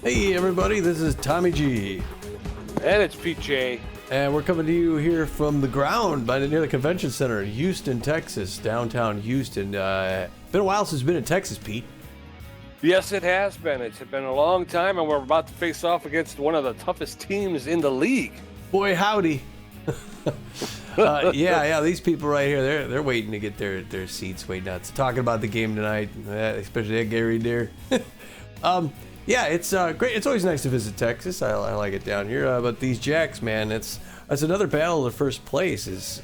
Hey everybody, this is Tommy G. And it's PJ. And we're coming to you here from the ground near the convention center in Houston, Texas, downtown Houston. Been a while since we've been in Texas, Pete. Yes, it has been. It's been a long time, and we're about to face off against one of the toughest teams in the league. Boy, howdy. Yeah, these people right here, they're waiting to get their seats, waiting out. Talking about the game tonight, especially that Gary there. Yeah, it's great. It's always nice to visit Texas. I like it down here. But these Jacks, man, that's another battle of first place. Is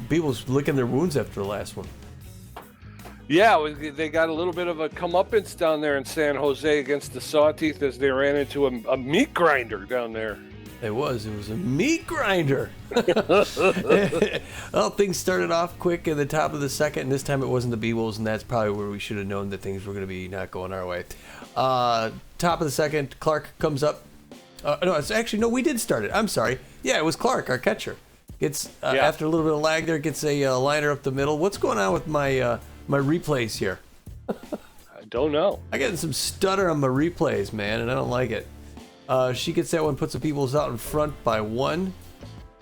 people's licking their wounds after the last one. Yeah, they got a little bit of a comeuppance down there in San Jose against the Sawteeth as they ran into a meat grinder down there. It was a meat grinder. Well, things started off quick at the top of the second, and this time it wasn't the Beewolves, and that's probably where we should have known that things were going to be not going our way. Top of the second, Clark comes up. We did start it. I'm sorry. Yeah, it was Clark, our catcher. Gets after a little bit of lag there, gets a liner up the middle. What's going on with my replays here? I don't know. I got some stutter on my replays, man, and I don't like it. She gets that one, puts the Beewolves out in front by one.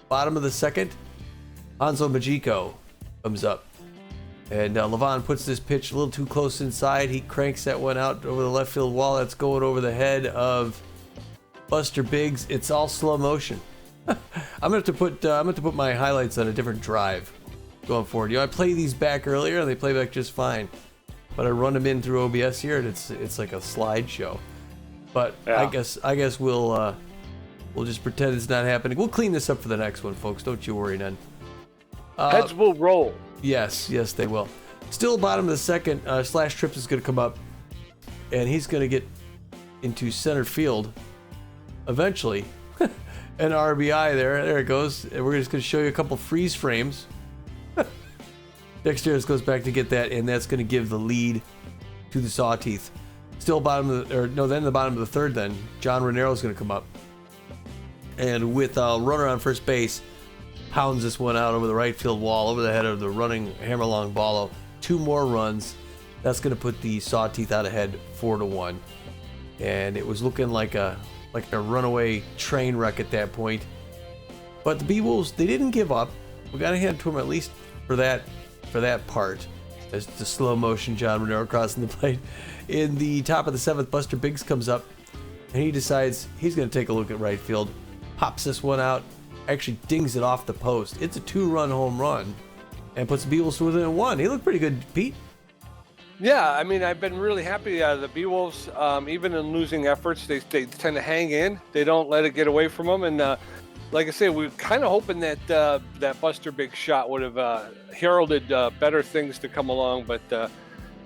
Bottom of the second, Hanzo Majiko comes up. And Levon puts this pitch a little too close inside. He cranks that one out over the left field wall. That's going over the head of Buster Biggs. It's all slow motion. I'm gonna have to put my highlights on a different drive going forward. I play these back earlier and they play back just fine. But I run them in through OBS here and it's like a slideshow. But yeah. I guess we'll just pretend it's not happening. We'll clean this up for the next one, folks. Don't you worry none. Heads will roll. Yes, they will. Still bottom of the second, Slash Trips is going to come up, and he's going to get into center field eventually. An RBI there. There it goes. And we're just going to show you a couple freeze frames. Dexterous goes back to get that, and that's going to give the lead to the Sawteeth. Still then the bottom of the third then, John Renero is going to come up. And with a runner on first base, pounds this one out over the right field wall, over the head of the running Hammerlong Ballo. 2 more runs. That's going to put the Sawteeth out ahead 4-1. And it was looking like a runaway train wreck at that point. But the Beewolves, they didn't give up. We got to hand it to them at least for that part. As the slow motion John Renero crossing the plate. In the top of the 7th, Buster Biggs comes up and he decides he's going to take a look at right field. Pops this one out, actually dings it off the post. It's a 2-run home run and puts the Beewolves within 1. He looked pretty good, Pete. Yeah, I mean, I've been really happy. The Beewolves, even in losing efforts, they tend to hang in. They don't let it get away from them. And like I say, we were kind of hoping that that Buster Biggs shot would have heralded better things to come along, but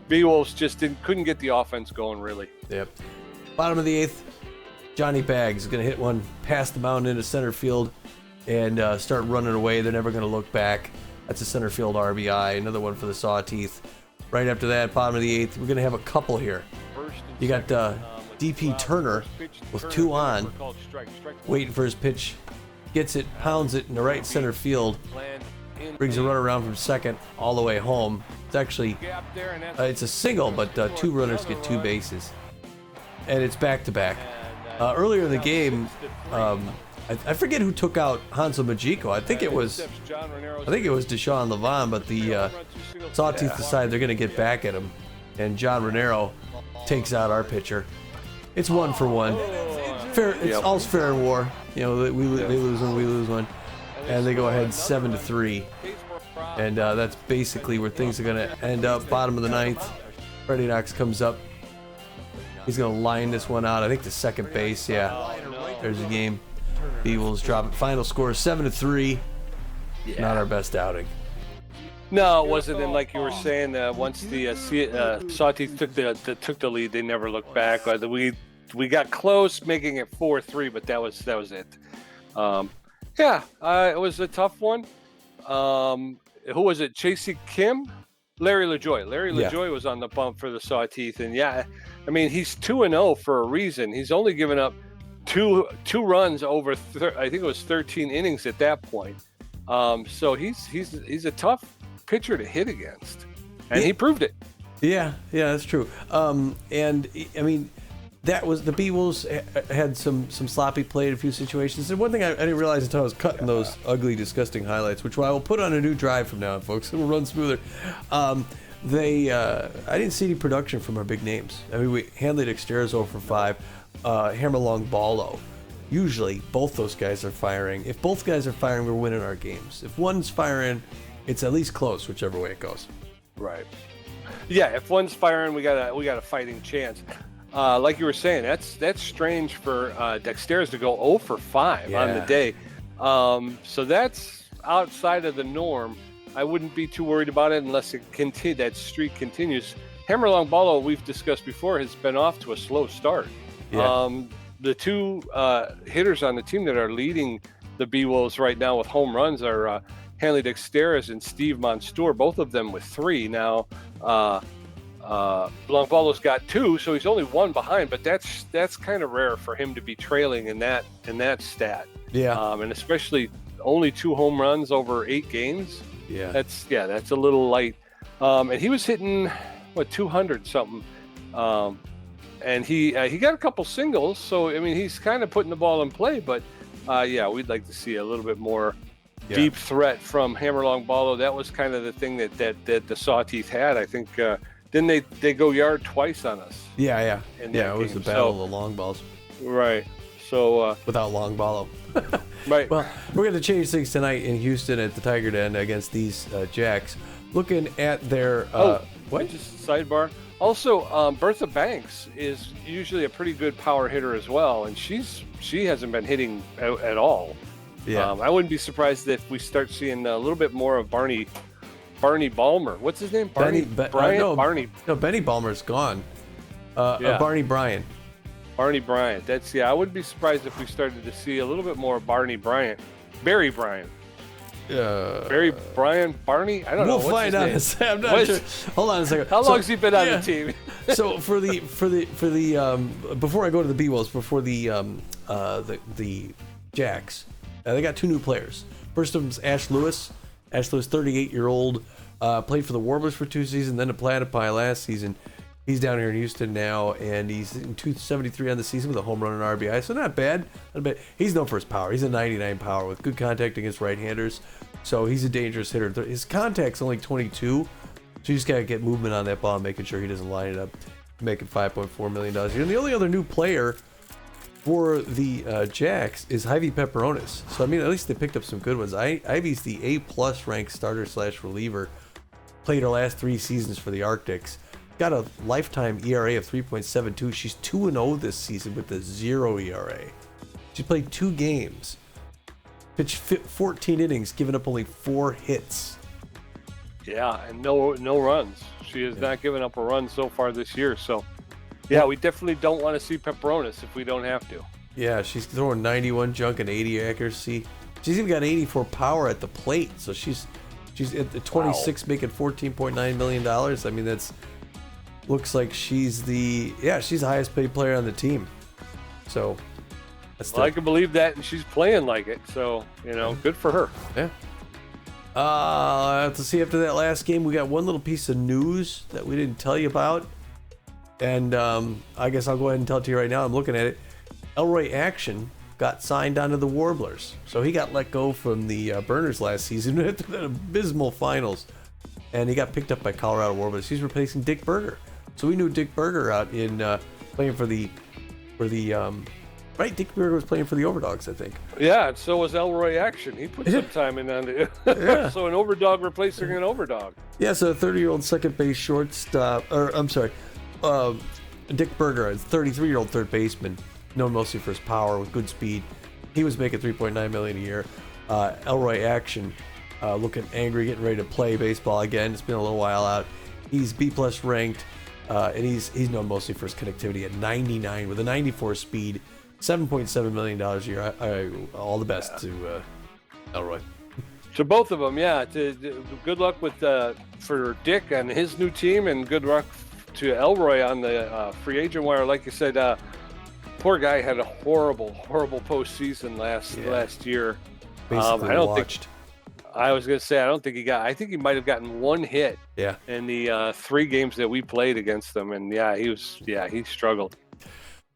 Beewolves just couldn't get the offense going, really. Yep. Bottom of the 8th, Johnny Baggs is going to hit one past the mound into center field and start running away. They're never going to look back. That's a center field RBI. Another one for the Sawteeth. Right after that, bottom of the 8th, we're going to have a couple here. You got DP Turner with 2 on, waiting for his pitch. Gets it, pounds it in the right center field. Brings a runner around from second all the way home. It's actually, it's a single, but 2 runners get 2 bases. And it's back-to-back. Earlier in the game, I forget who took out Hanzo Majiko. I think it was Deshaun Levon, but the Sawteeth decide they're going to get back at him. And John Renero takes out our pitcher. It's 1-for-1. Fair. It's all's fair in war. They lose one, we lose one. And they go ahead 7-3. And that's basically where things are going to end up. Bottom of the 9th, Freddie Knox comes up. He's going to line this one out, I think, to second base. Yeah, there's the game. Beewolves drop it. Final score 7-3. Yeah. Not our best outing. No, it wasn't. And like you were saying, once the Sawteeth took the lead, they never looked back. We got close, making it 4-3, but that was it. It was a tough one. Who was it? Chasey Kim? Larry LaJoy. Larry LaJoy was on the bump for the Sawteeth, and I mean, he's 2-0 for a reason. He's only given up two runs over I think it was 13 innings at that point. So he's a tough pitcher to hit against, and he proved it. Yeah, that's true. And I mean, that was the Beewolves had some sloppy play in a few situations. And one thing I didn't realize until I was cutting those ugly, disgusting highlights, which I will put on a new drive from now on, folks. It will run smoother. I didn't see any production from our big names. I mean, Hanley Dexter's 0 for 5, Hammerlong Ballo. Usually, both those guys are firing. If both guys are firing, we're winning our games. If one's firing, it's at least close, whichever way it goes. Right. Yeah, if one's firing, we got a fighting chance. Like you were saying, that's strange for Dexter's to go 0 for 5 on the day. So that's outside of the norm. I wouldn't be too worried about it unless that streak continues. Hammerlong Ballo, we've discussed before, has been off to a slow start. Yeah. The two hitters on the team that are leading the Beewolves right now with home runs are Hanley Dexteris and Steve Monstour, both of them with 3 now. Blancballo's got 2, so he's only 1 behind, but that's kind of rare for him to be trailing in that stat. Yeah. And especially only 2 home runs over 8 games. Yeah. That's a little light. And he was hitting 200 something. And he got a couple singles, so I mean he's kind of putting the ball in play, but we'd like to see a little bit more deep threat from Hammerlong Ballo. That was kind of the thing that the Sawteeth had. I think didn't they go yard twice on us? Yeah. It was the battle of the long balls. Right. So without long Ballo. Right. Well, we're going to change things tonight in Houston at the Tiger Den against these Jacks. Looking at their what? Just sidebar. Also, Bertha Banks is usually a pretty good power hitter as well, and she hasn't been hitting at all. Yeah. I wouldn't be surprised if we start seeing a little bit more of Barney Balmer. What's his name? Barney Bryant? No, Benny Balmer's gone. Barney Bryant. Barney Bryant. I wouldn't be surprised if we started to see a little bit more of Barney Bryant. Barry Bryant. Barry Bryant, Barney? I don't know. We'll find out. I'm not sure. Hold on a second. How long has he been on the team? So for the before I go to the Beewolves, before the Jacks, they got 2 new players. First of them is Ash Lewis. Ash Lewis, 38-year-old, played for the Warblers for 2 seasons, then the Platypi last season. He's down here in Houston now, and he's in 273 on the season with a home run and RBI, so not bad. He's known for his power. He's a 99 power with good contact against right-handers, so he's a dangerous hitter. His contact's only 22, so you just got to get movement on that ball and making sure he doesn't line it up, making $5.4 million a year. And the only other new player for the Jacks is Ivy Pepperonis. So, I mean, at least they picked up some good ones. Ivy's the A-plus ranked starter/reliever. Played her last 3 seasons for the Arctics. Got a lifetime ERA of 3.72. She's 2-0 this season with a 0 ERA. She played 2 games. Pitched 14 innings, giving up only 4 hits. Yeah, and no runs. She has not given up a run so far this year. So, yeah, we definitely don't want to see Pepperonis if we don't have to. Yeah, she's throwing 91 junk and 80 accuracy. She's even got 84 power at the plate. So she's at the 26, making $14.9 million. I mean, looks like she's the highest paid player on the team. So I can believe that, and she's playing like it. So, good for her. Yeah. To see after that last game, we got one little piece of news that we didn't tell you about. And I guess I'll go ahead and tell it to you right now. I'm looking at it. Elroy Action got signed onto the Warblers. So he got let go from the Burners last season after that abysmal finals. And he got picked up by Colorado Warblers. He's replacing Dick Berger. So we knew Dick Berger out in playing for the right. Dick Berger was playing for the Overdogs, I think. Yeah, and so was Elroy Action. He put some time in on it. Yeah. So an Overdog replacing an Overdog. Yeah, so a 30-year-old second base shortstop, Dick Berger, a 33-year-old third baseman, known mostly for his power with good speed. He was making $3.9 million a year. Elroy Action, looking angry, getting ready to play baseball again. It's been a little while out. He's B+ ranked. And he's known mostly for his connectivity at 99 with a 94 speed, $7.7 million a year. All the best to Elroy. To both of them, yeah. Good luck for Dick and his new team, and good luck to Elroy on the free agent wire. Like you said, poor guy had a horrible postseason last year. Basically watched. I was going to say, I think he might have gotten 1 hit in the 3 games that we played against them. And he struggled.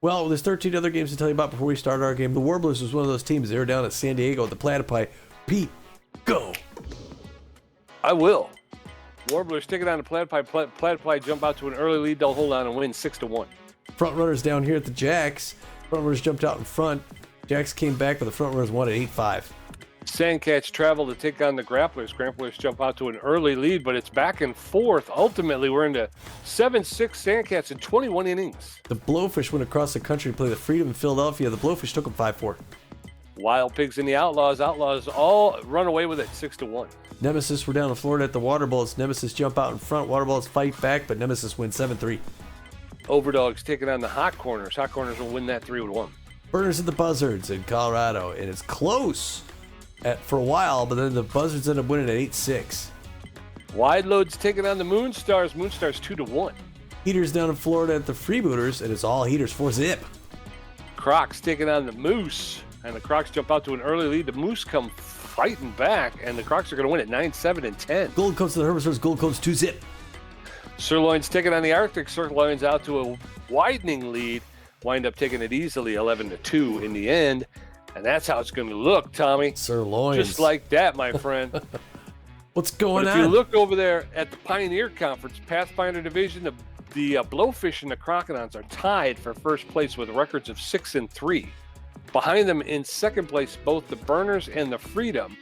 Well, there's 13 other games to tell you about before we start our game. The Warblers was one of those teams. They were down at San Diego at the Platypi. Pete, go. I will. Warblers take it on the Platypi. Platypi jump out to an early lead. They'll hold on and win 6-1. Front runners down here at the Jacks. Front runners jumped out in front. Jacks came back, but the front runners won at 8-5. Sandcats travel to take on the Grapplers. Grapplers jump out to an early lead, but it's back and forth. Ultimately, we're into 7-6 Sandcats in 21 innings. The Blowfish went across the country to play the Freedom in Philadelphia. The Blowfish took them 5-4. Wild Pigs and the Outlaws. Outlaws all run away with it 6-1. Nemesis were down in Florida at the Water Bullets. Nemesis jump out in front. Water Bullets fight back, but Nemesis wins 7-3. Overdogs taking on the Hot Corners. Hot Corners will win that 3-1. Burners and the Buzzards in Colorado, and it's close for a while, but then the Buzzards end up winning at 8-6. Wide Loads taking on the Moonstars. Moonstars 2-1. Heaters down in Florida at the Freebooters, and it's all Heaters 4-zip. Crocs taking on the Moose, and the Crocs jump out to an early lead. The Moose come fighting back, and the Crocs are going to win at 9-7 and 10. Gold Coats to the Herbivores. Gold Coats 2-zip. Sirloins taking on the Arctic. Sirloins out to a widening lead. Wind up taking it easily 11-2 in the end. And that's how it's going to look, Tommy. Sirloins. Just like that, my friend. What's going on? If you look over there at the Pioneer Conference, Pathfinder Division, the Blowfish and the Crocodons are tied for first place with records of 6-3. Behind them in second place, both the Burners and the Freedom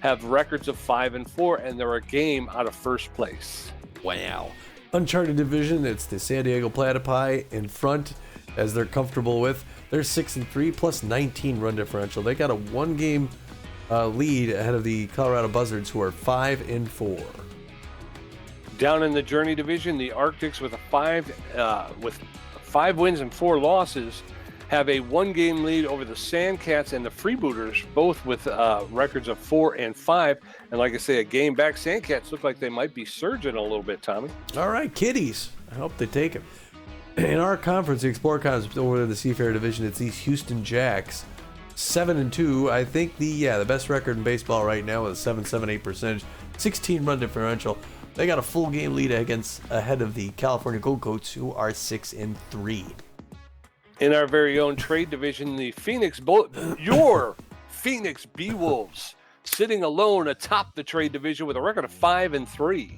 have records of 5-4, and they're a game out of first place. Wow. Uncharted Division, it's the San Diego Platypi in front, as they're comfortable with. They're 6-3 plus 19 run differential. They got a one-game lead ahead of the Colorado Buzzards, who are 5-4. Down in the Journey Division, the Arctics with five wins and 4 losses have a one-game lead over the Sandcats and the Freebooters, both with records of 4-5. And like I say, a game back. Sandcats look like they might be surging a little bit, Tommy. All right, kiddies. I hope they take it. In our conference, the Explorer Conference over the Seafair Division, it's these Houston Jacks, 7-2. I think the best record in baseball right now with a 7.78 percentage, 16 run differential. They got a full game lead ahead of the California Gold Coats, who are 6-3. In our very own trade division, the your Phoenix Beewolves, sitting alone atop the trade division with a record of 5-3.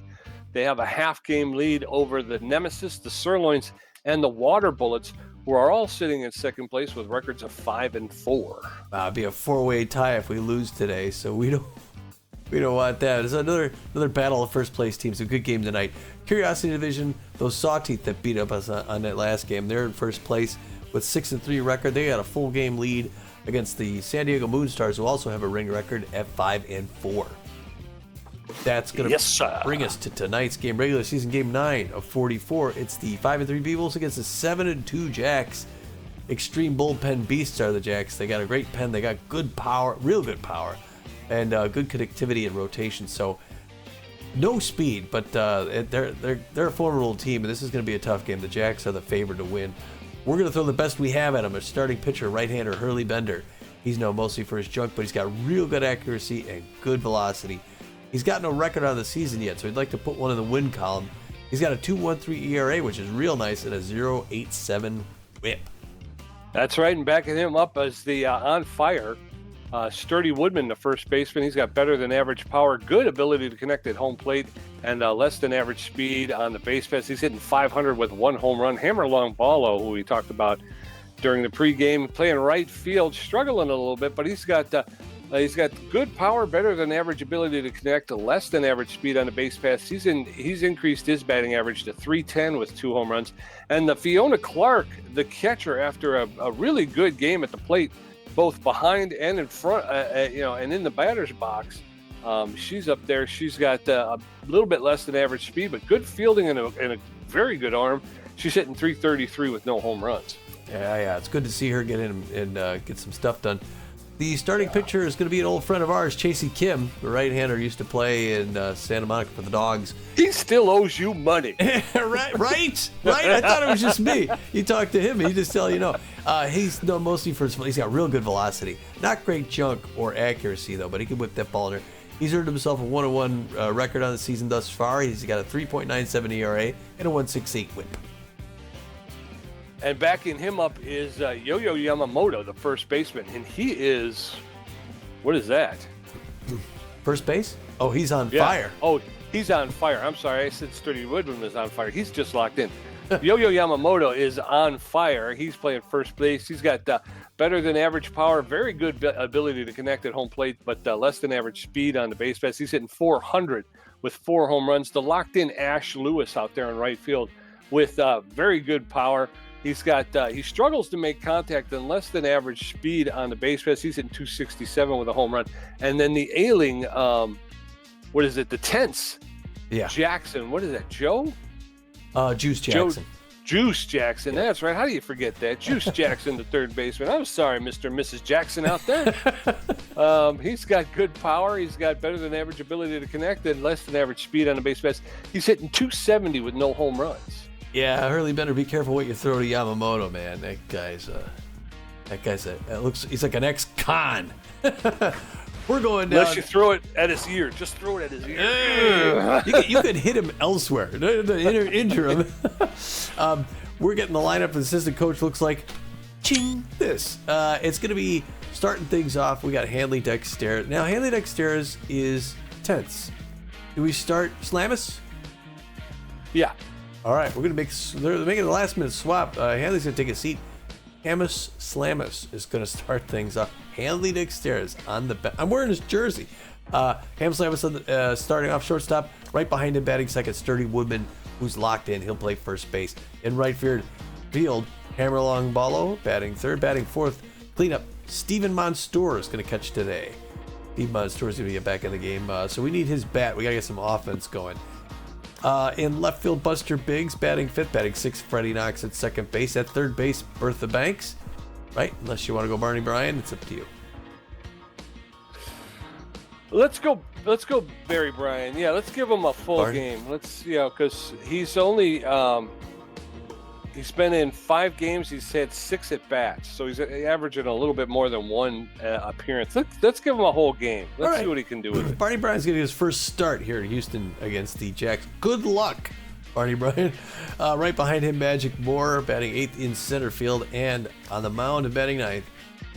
They have a half-game lead over the Nemesis, the Sirloins, and the Water Bullets, who are all sitting in second place with records of 5-4. It'd be a 4-way tie if we lose today, so we don't want that. It's another battle of first place teams. A good game tonight. Curiosity Division, those Sawteeth that beat up us on that last game, they're in first place with 6-3 record. They got a full game lead against the San Diego Moonstars, who also have a ring record at 5-4. That's going to bring us to tonight's game, regular season game 9 of 44. It's the 5-3 Beewolves against the 7-2 Jacks. Extreme bullpen beasts are the Jacks. They got a great pen. They got good power, real good power, and good connectivity and rotation. So no speed, but they're a formidable team, and this is going to be a tough game. The Jacks are the favorite to win. We're going to throw the best we have at him. A starting pitcher, right-hander Hurley Bender. He's known mostly for his junk, but he's got real good accuracy and good velocity. He's got no record on the season yet, so he'd like to put one in the win column. He's got a 2.13 ERA, which is real nice, and a 0.87 whip. That's right, and backing him up as the on fire, Sturdy Woodman, the first baseman. He's got better than average power, good ability to connect at home plate, and less than average speed on the base paths. He's hitting 500 with 1 home run. Hammerlong Ballo, who we talked about during the pregame, playing right field, struggling a little bit, but he's got good power, better than average ability to connect, less than average speed on the base paths. He's increased his batting average to 310 with 2 home runs. And the Fiona Clark, the catcher, after a really good game at the plate, both behind and in front, and in the batter's box, she's up there. She's got a little bit less than average speed, but good fielding and a very good arm. She's hitting 333 with no home runs. Yeah, it's good to see her get in and get some stuff done. The starting pitcher is going to be an old friend of ours, Chasey Kim, the right-hander, used to play in Santa Monica for the Dogs. He still owes you money. right. I thought it was just me. You talk to him, he just tell you no. He's known mostly for he's got real good velocity. Not great junk or accuracy, though, but he can whip that ball in there. He's earned himself a 1-1 record on the season thus far. He's got a 3.97 ERA and a 1.68 whip. And backing him up is Yo-Yo Yamamoto, the first baseman. And he is, what is that? First base? Oh, he's on fire. Oh, he's on fire. I'm sorry. I said Sturdy Woodman is on fire. He's just locked in. Yo-Yo Yamamoto is on fire. He's playing first base. He's got better than average power, very good ability to connect at home plate, but less than average speed on the base paths. He's hitting 400 with 4 home runs. The locked-in Ash Lewis out there in right field with very good power. He's got he struggles to make contact and less than average speed on the base paths. He's hitting 267 with a home run. And then the ailing, what is it? The tense. Yeah. Jackson. What is that? Joe? Juice Jackson. Juice Jackson. That's right. How do you forget that? Juice Jackson, the third baseman. I'm sorry, Mr. and Mrs. Jackson out there. He's got good power. He's got better than average ability to connect and less than average speed on the base paths. He's hitting 270 with no home runs. Yeah, Hurley, better be careful what you throw to Yamamoto, man. That guy's he's like an ex-con. We're going down. Unless you throw it at his ear. Just throw it at his ear. You could hit him elsewhere. Injure him. We're getting the lineup. The assistant coach looks like ching this. It's going to be starting things off. We got Hanley Dexter. Now, Hanley Dexter is tense. Do we start Slamus? Yeah. All right, we're gonna they're making the last minute swap. Hanley's gonna take a seat. Hamus Slamus is gonna start things off. Hanley Dexter's on the I'm wearing his jersey. Ham Slamus starting off shortstop. Right behind him, batting second, Sturdy Woodman, who's locked in. He'll play first base. In right field, Hammerlong Ballo batting third, batting fourth. Cleanup, Steven Monstour is gonna catch today. Steve Monstour is gonna get back in the game, so we need his bat. We gotta get some offense going. In left field, Buster Biggs batting fifth, batting sixth, Freddie Knox at second base. At third base, Bertha Banks. Right? Unless you want to go Barney Bryan, it's up to you. Let's go Barry Bryan. Yeah, let's give him a full game. Let's because he's only he's been in 5 games. He's had 6 at bats, so he's averaging a little bit more than 1 appearance. Let's give him a whole game. Let's see what he can do with it. Barney Bryan's getting his first start here in Houston against the Jacks. Good luck, Barney Bryan. Right behind him, Magic Moore batting 8th in center field, and on the mound and batting 9th,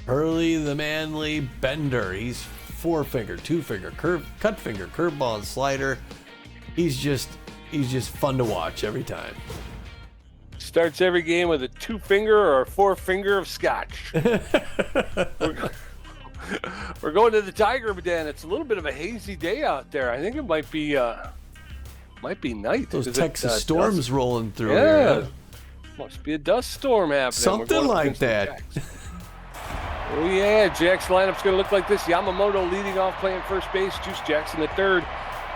Hurley the Manly Bender. He's 4-finger, 2-finger, cut finger, curveball, and slider. He's just fun to watch every time. Starts every game with a 2-finger or a 4-finger of scotch. We're going to the Tiger Den. It's a little bit of a hazy day out there. I think it might be night. Those Texas storms dust rolling through. Yeah, here. Must be a dust storm happening. Something like that. Oh yeah, Jack's lineup's going to look like this. Yamamoto leading off, playing first base. Juice Jackson at third.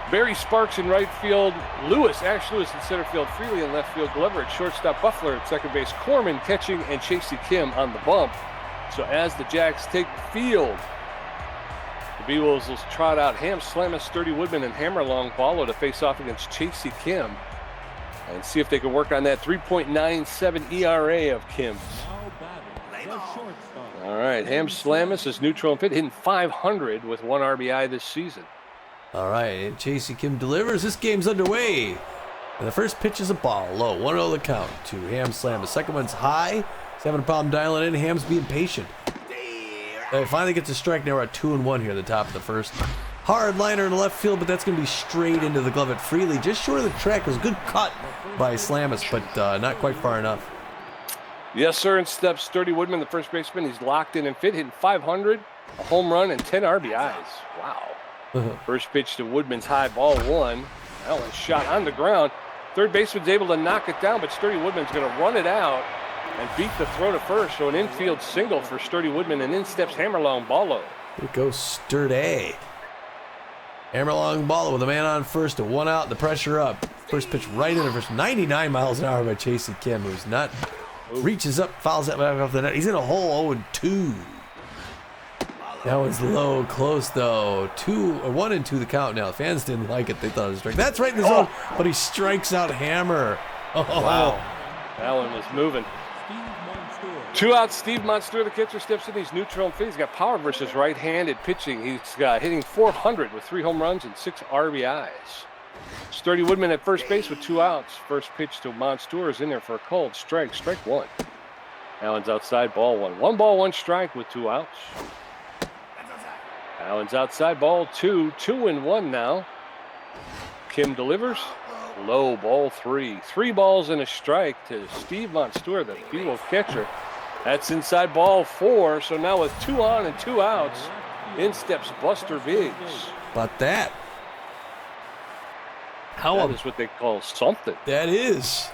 Barry Sparks in right field. Ash Lewis in center field. Freely in left field. Glover at shortstop. Buffler at second base. Corman catching, and Chasey Kim on the bump. So as the Jacks take the field, the Beewolves will trot out Ham Slamus, Sturdy Woodman, and Hammerlong Ballo to face off against Chasey Kim and see if they can work on that 3.97 ERA of Kim's. All right, Ham Slamus is neutral and fit, hitting 500 with 1 RBI this season. All right, and Chasey Kim delivers. This game's underway. And the first pitch is a ball, low, 1-0 the count to Ham Slam. The second one's high. He's having a problem dialing in. Ham's being patient. They finally gets a strike. Now we're at 2-1 here at the top of the first. Hard liner in the left field, but that's going to be straight into the glove at Freely. Just short of the track. It was a good cut by Slamus, but not quite far enough. Yes, sir. And steps Sturdy Woodman, the first baseman. He's locked in and fit, hitting 500, a home run, and 10 RBIs. Wow. First pitch to Woodman's high, ball 1. That one's shot on the ground. Third baseman's able to knock it down, but Sturdy Woodman's going to run it out and beat the throw to first. So an infield single for Sturdy Woodman, and in steps Hammerlong Ballo. Here goes Sturdy. Hammerlong Ballo with a man on first, 1 out, the pressure up. First pitch right into first, 99 miles an hour by Chasey Kim, who's not, reaches up, fouls that back off the net. He's in a hole 0-2. That one's low, close though. 1-2 the count now. Fans didn't like it. They thought it was a strike. That's right in the zone, but he strikes out Hammer. Oh. Wow. That one was moving. 2 outs, Steve Monstour, the catcher, steps in. He's neutral and fit. He's got power versus right-handed pitching. He's hitting 400 with 3 home runs and 6 RBIs. Sturdy Woodman at first base with 2 outs. First pitch to Monstour is in there for a cold strike. Strike 1. Allen's outside, ball one. 1 ball, 1 strike with 2 outs. Allen's outside, ball 2. 2-1 now. Kim delivers. Low, ball 3. 3 balls and a strike to Steve Monstour, the Beewolf catcher. That's inside, ball 4. So now with 2 on and 2 outs, in steps Buster Biggs. But that. That is what they call something. That is.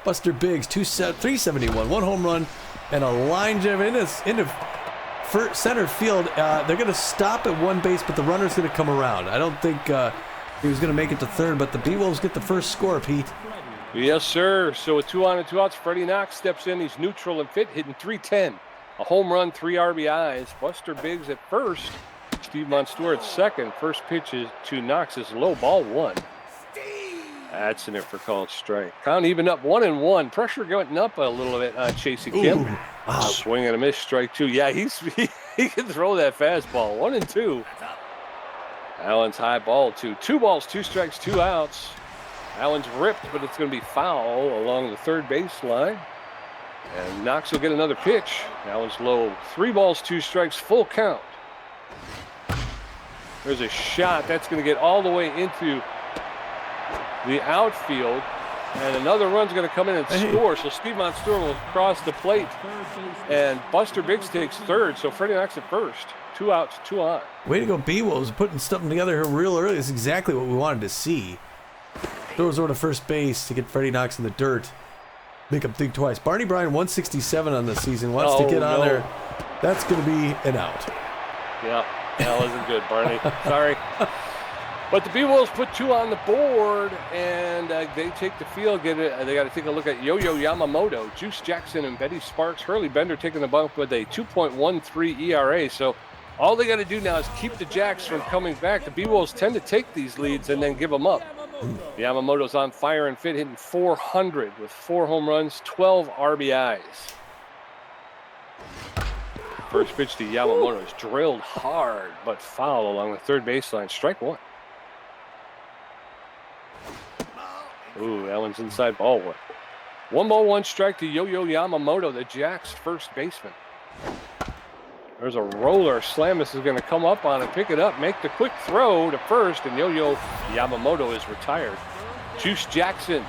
Buster Biggs, 371, 1 home run, and a line drive into center field. They're going to stop at 1 base, but the runner's going to come around. I don't think he was going to make it to third, but the Beewolves get the first score, Pete. Yes, sir. So with 2 on and 2 outs, Freddie Knox steps in. He's neutral and fit, hitting .310. A home run, 3 RBIs. Buster Biggs at first. Steve Monstour at second. First pitch is to Knox is low, ball 1. That's in it for called strike. Count even up 1-1. Pressure going up a little bit on Chasey Kim. Wow. Swing and a miss, strike 2. Yeah, he can throw that fastball. 1-2. Allen's high, ball 2. 2 balls, 2 strikes, 2 outs. Allen's ripped, but it's going to be foul along the third baseline. And Knox will get another pitch. Allen's low. 3 balls, 2 strikes, full count. There's a shot. That's going to get all the way into the outfield, and another run's going to come in and score. So Steve Monstour will cross the plate, and Buster Biggs takes third. So Freddie Knox at first. 2 outs, 2 on. Way to go, Beewolves, putting something together here real early. This is exactly what we wanted to see. Throws over to first base to get Freddie Knox in the dirt. Make him think twice. Barney Bryan, 167 on the season. Wants to get on there. That's going to be an out. Yeah, that wasn't good, Barney. Sorry. But the Beewolves put 2 on the board, and they take the field. They got to take a look at Yo-Yo Yamamoto, Juice Jackson, and Betty Sparks. Hurley Bender taking the bump with a 2.13 ERA. So all they got to do now is keep the Jacks from coming back. The Beewolves tend to take these leads and then give them up. Yamamoto's on fire and fit, hitting .400 with 4 home runs, 12 RBIs. First pitch to Yamamoto is drilled hard, but foul along the third baseline. Strike 1. Ooh, Allen's inside, ball 1. 1 ball, 1 strike to Yo-Yo Yamamoto, the Jacks' first baseman. There's a roller. Slamus is going to come up on it, pick it up, make the quick throw to first, and Yo-Yo Yamamoto is retired. Juice Jackson,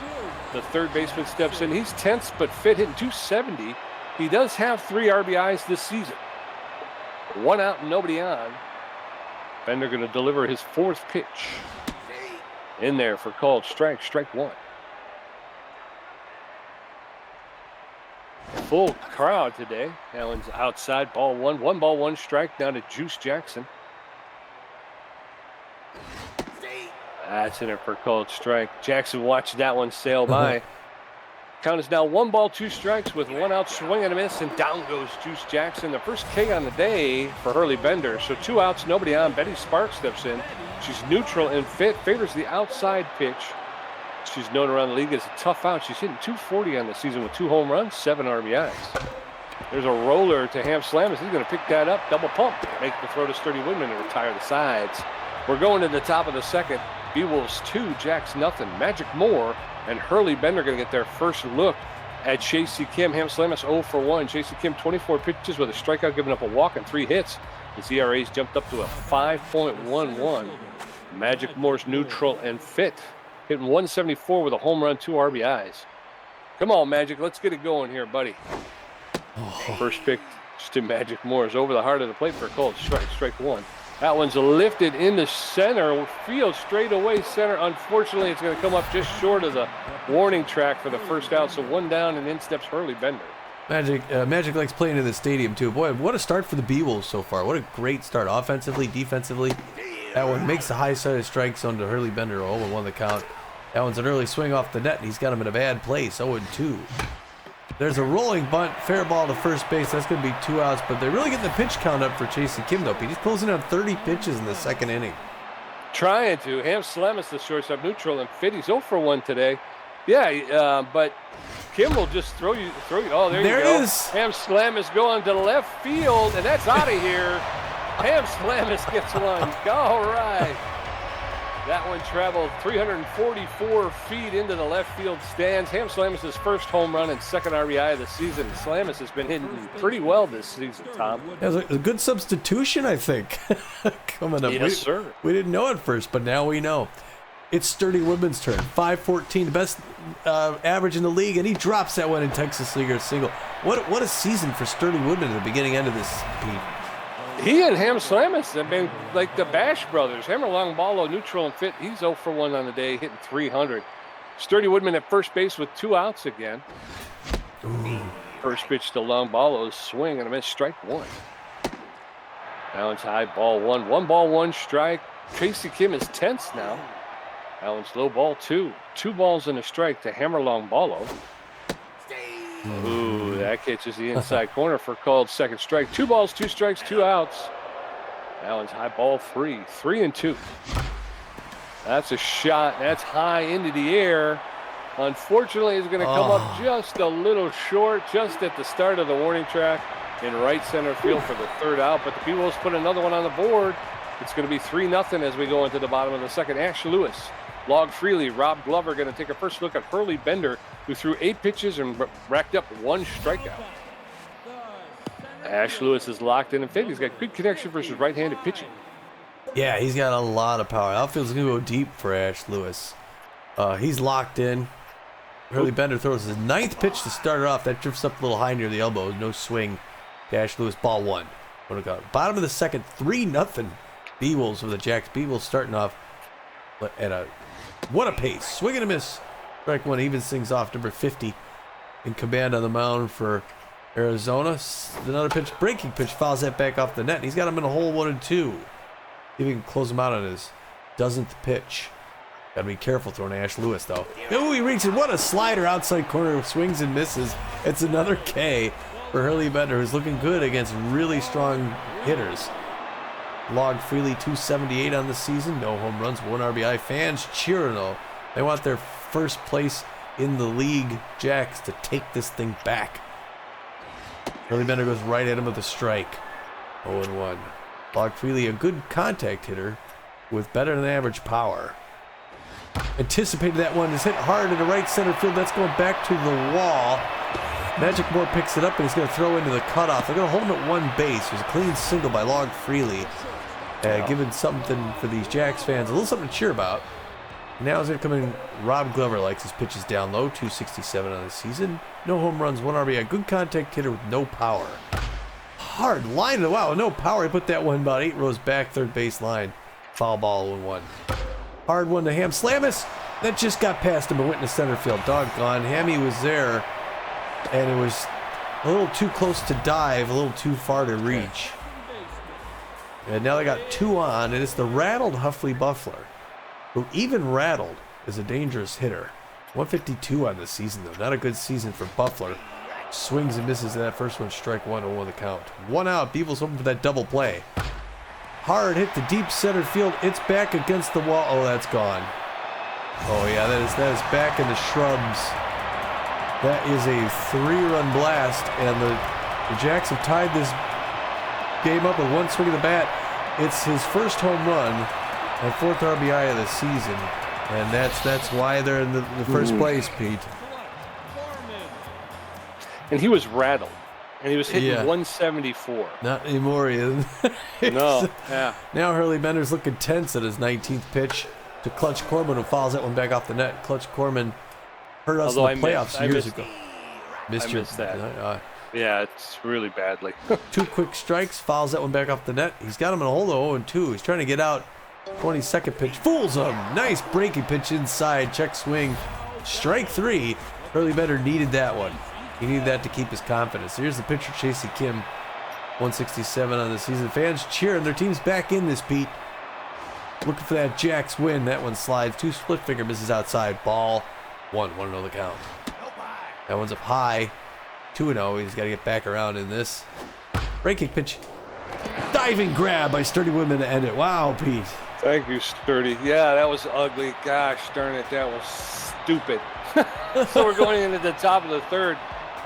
the third baseman, steps in. He's tense but fit, hitting .270. He does have 3 RBIs this season. 1 out and nobody on. Bender going to deliver his 4th pitch. In there for called strike, strike 1. Full crowd today. Allen's outside, ball 1. 1 ball, 1 strike down to Juice Jackson. That's in there for called strike. Jackson watched that one sail by. Count is now 1 ball, 2 strikes with 1 out, swing and a miss, and down goes Juice Jackson. The first K on the day for Hurley Bender. So 2 outs, nobody on. Betty Sparks steps in. She's neutral and fit, favors the outside pitch. She's known around the league as a tough out. She's hitting .240 on the season with 2 home runs, 7 RBIs. There's a roller to Ham Slamus. He's going to pick that up, double pump, make the throw to Sturdy Woodman and retire the sides. We're going to the top of the second. Beewolves 2, Jacks nothing. Magic Moore and Hurley Bender going to get their first look at Chasey Kim. Ham Slamus 0 for 1. Chasey Kim 24 pitches with a strikeout, giving up a walk and 3 hits. His ERA's jumped up to a 5.11. Magic Moore's neutral and fit, hitting .174 with a home run, 2 RBIs. Come on, Magic, let's get it going here, buddy. First pitch to Magic Moore's over the heart of the plate for a called strike, strike 1. That one's lifted into center field, straight away center. Unfortunately, it's going to come up just short of the warning track for the first out. So 1 down, and in steps Hurley Bender. Magic likes playing in the stadium too. Boy, what a start for the Beewolves so far. What a great start, offensively, defensively. That one makes the high side of strike zone to Hurley Bender, 0-1 the count. That one's an early swing off the net, and he's got him in a bad place, 0-2. There's a rolling bunt, fair ball to first base. That's going to be 2 outs, but they're really getting the pitch count up for Chasey Kim, though. He's closing on 30 pitches in the second inning. Trying to. Ham Slamus, the shortstop, neutral and fit. He's 0 for 1 today. Yeah, but Kim will just throw you. Oh, there you go. There it is. Ham Slamus going to left field, and that's out of here. Ham Slamus gets one. All right. That one traveled 344 feet into the left field stands. Ham Slamus' first home run and second RBI of the season. Slamus has been hitting pretty well this season, Tom. It was a good substitution, I think, coming up. Yes, sir. We didn't know at first, but now we know. It's Sturdy Woodman's turn. 514, the best average in the league, and he drops that one in Texas Leaguer single. What a season for Sturdy Woodman at the beginning end of this, Pete. He and Ham Slamus have been like the Bash brothers. Hammer Long Ballo, neutral and fit. He's 0 for 1 on the day, hitting 300. Sturdy Woodman at first base with 2 outs again. Ooh. First pitch to Long Ballo's swing and a miss, strike 1. That one's high, ball 1. 1 ball, 1 strike. Tracy Kim is tense now. That one's low, ball 2. 2 balls and a strike to Hammer Long Ballo. Ooh, that catches the inside corner for called second strike. 2 balls, 2 strikes, 2 outs. That one's high, ball 3. 3-2. That's a shot. That's high into the air. Unfortunately, it's going to come up just a little short, just at the start of the warning track in right center field for the 3rd out. But the Beewolves put another one on the board. It's going to be 3-0 as we go into the bottom of the second. Ash Lewis, Log Freely, Rob Glover going to take a first look at Hurley Bender, who threw 8 pitches and racked up 1 strikeout. Ash Lewis is locked in and fit. He's got good connection versus right-handed pitching. Yeah, he's got a lot of power. Outfield's going to go deep for Ash Lewis. He's locked in. Hurley Bender throws his 9th pitch to start it off. That drifts up a little high near the elbow. No swing. Ash Lewis, ball 1. Bottom of the second, 3-0. Beewolves for the Jacks. Beewolves starting off at what a pace. Swing and a miss. Strike 1 evens things off. Number 50 in command on the mound for Arizona. Another pitch, breaking pitch, fouls that back off the net. And he's got him in a hole 1-2. See if he can close him out on his dozenth pitch. Got to be careful throwing Ash Lewis, though. Oh, he reaches it. What a slider outside corner. Swings and misses. It's another K for Hurley Bender, who's looking good against really strong hitters. Log Freely, 278 on the season. No home runs, 1 RBI. Fans cheering, though. They want their first place in the league, Jacks, to take this thing back. Hurley Bender goes right at him with a strike. 0-1. Log Freely, a good contact hitter with better than average power. Anticipated that one. Is hit hard into right center field. That's going back to the wall. Magic Moore picks it up and he's going to throw into the cutoff. They're going to hold him at 1 base. It was a clean single by Log Freely. Giving something for these Jacks fans, a little something to cheer about. Now he's going to come in. Rob Glover likes his pitches down low. 267 on the season. No home runs, 1 RBI. Good contact hitter with no power. Hard line. Wow, no power. He put that one about 8 rows back, third base line. Foul ball, 1-1. Hard one to Ham Slamus. That just got past him and went into center field. Doggone. Hammy was there, and it was a little too close to dive, a little too far to reach. And now they got 2 on, and it's the rattled Huffley Buffler, who even rattled is a dangerous hitter. 152 on this season, though. Not a good season for Buffler. Swings and misses that first one, strike 1 on the count. 1 out. Beewolves hoping for that double play. Hard hit to deep center field. It's back against the wall. Oh, that's gone. Oh, yeah, that is back in the shrubs. That is a 3-run blast, and the Jacks have tied this game up with 1 swing of the bat. It's his first home run and 4th RBI of the season, and that's why they're in the first place, Pete. And he was rattled. And he was hitting 174. Not anymore, he isn't. No, yeah. Now Hurley Bender's looking tense at his 19th pitch to Clutch Corman, who fouls that one back off the net. Clutch Corman hurt us in the playoffs years ago. Missed that. Yeah, it's really badly. 2 quick strikes, fouls that one back off the net. He's got him in a hole, though, 0-2. He's trying to get out. 22nd pitch, fools him. Nice breaking pitch inside, check swing. Strike 3. Hurley Bender needed that one. He needed that to keep his confidence. Here's the pitcher, Tracy Kim, 167 on the season. Fans cheering. Their team's back in this, Pete. Looking for that Jacks win. That one slides. 2 split finger misses outside. Ball 1. 1-0 the count. That one's up high. 2-0. He's got to get back around in this. Breaking pitch. Diving grab by Sturdy Woodman to end it. Wow, Pete. Thank you, Sturdy. Yeah, that was ugly. Gosh darn it. That was stupid. So we're going into the top of the 3rd.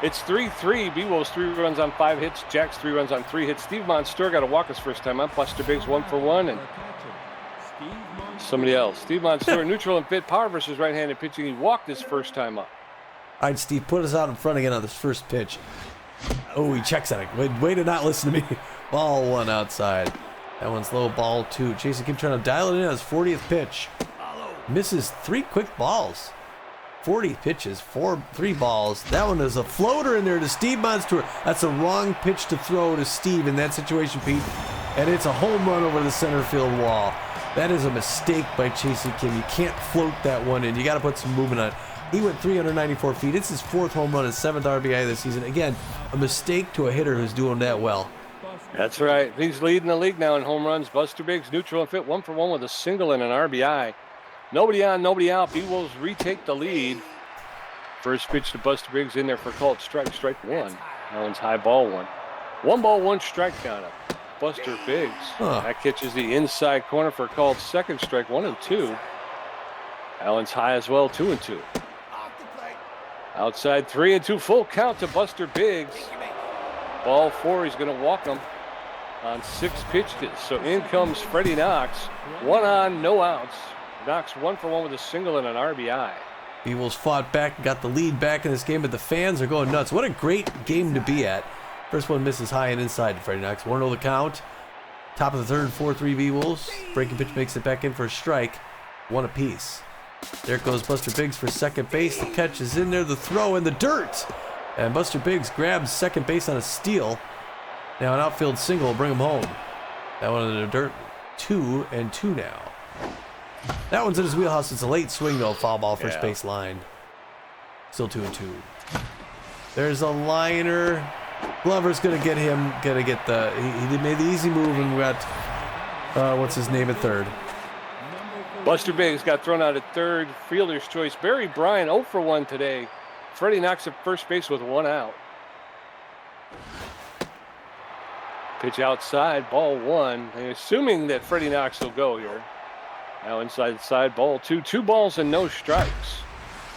It's 3-3. Beewolves 3 runs on 5 hits. Jacks 3 runs on 3 hits. Steve Monster got to walk his first time up. Buster Biggs 1 for 1. And Somebody else. Steve Montour, neutral and fit, power versus right-handed pitching. He walked his first time up. All right, Steve, put us out in front again on this first pitch. Oh, he checks on it. Way to not listen to me. Ball 1 outside. That one's low, ball 2. Chasing Kim trying to dial it in on his 40th pitch. Misses 3 quick balls. 40 pitches, 3 balls. That one is a floater in there to Steve Montour. That's a wrong pitch to throw to Steve in that situation, Pete. And it's a home run over the center field wall. That is a mistake by Chasing Kim. You can't float that one in. You got to put some movement on it. He went 394 feet. It's his 4th home run, his 7th RBI this season. Again, a mistake to a hitter who's doing that well. That's right. He's leading the league now in home runs. Buster Biggs, neutral and fit, 1 for 1 with a single and an RBI. Nobody on, nobody out. Beewolves retake the lead. First pitch to Buster Biggs in there for called strike 1. That one's high, ball 1. 1 ball, 1 strike count up. Buster Biggs. That catches the inside corner for called second strike, 1 and 2. Allen's high as well, 2 and 2. Outside 3 and 2, full count to Buster Biggs. Ball 4, he's going to walk him on 6 pitches. So in comes Freddie Knox. 1 on, no outs. Knox 1 for 1 with a single and an RBI. Beewolves fought back and got the lead back in this game, but the fans are going nuts. What a great game to be at. First one misses high and inside to Freddie Knox. 1-0 the count. Top of the third, 4-3 Beewolves. Breaking pitch makes it back in for a strike. 1 apiece. There goes Buster Biggs for second base. The catch is in there. The throw in the dirt. And Buster Biggs grabs second base on a steal. Now an outfield single will bring him home. That one in the dirt. 2 and 2 now. That one's in his wheelhouse. It's a late swing, though. Foul ball, first base line. Still 2 and 2. There's a liner. Glover's going to get him. Going to get the... He made the easy move and we got... what's his name at third? Buster Biggs got thrown out at third. Fielder's choice. Barry Bryan 0 for 1 today. Freddie Knox at first base with 1 out. Pitch outside, ball 1. Assuming that Freddie Knox will go here. Now inside the side, ball 2. 2 balls and no strikes.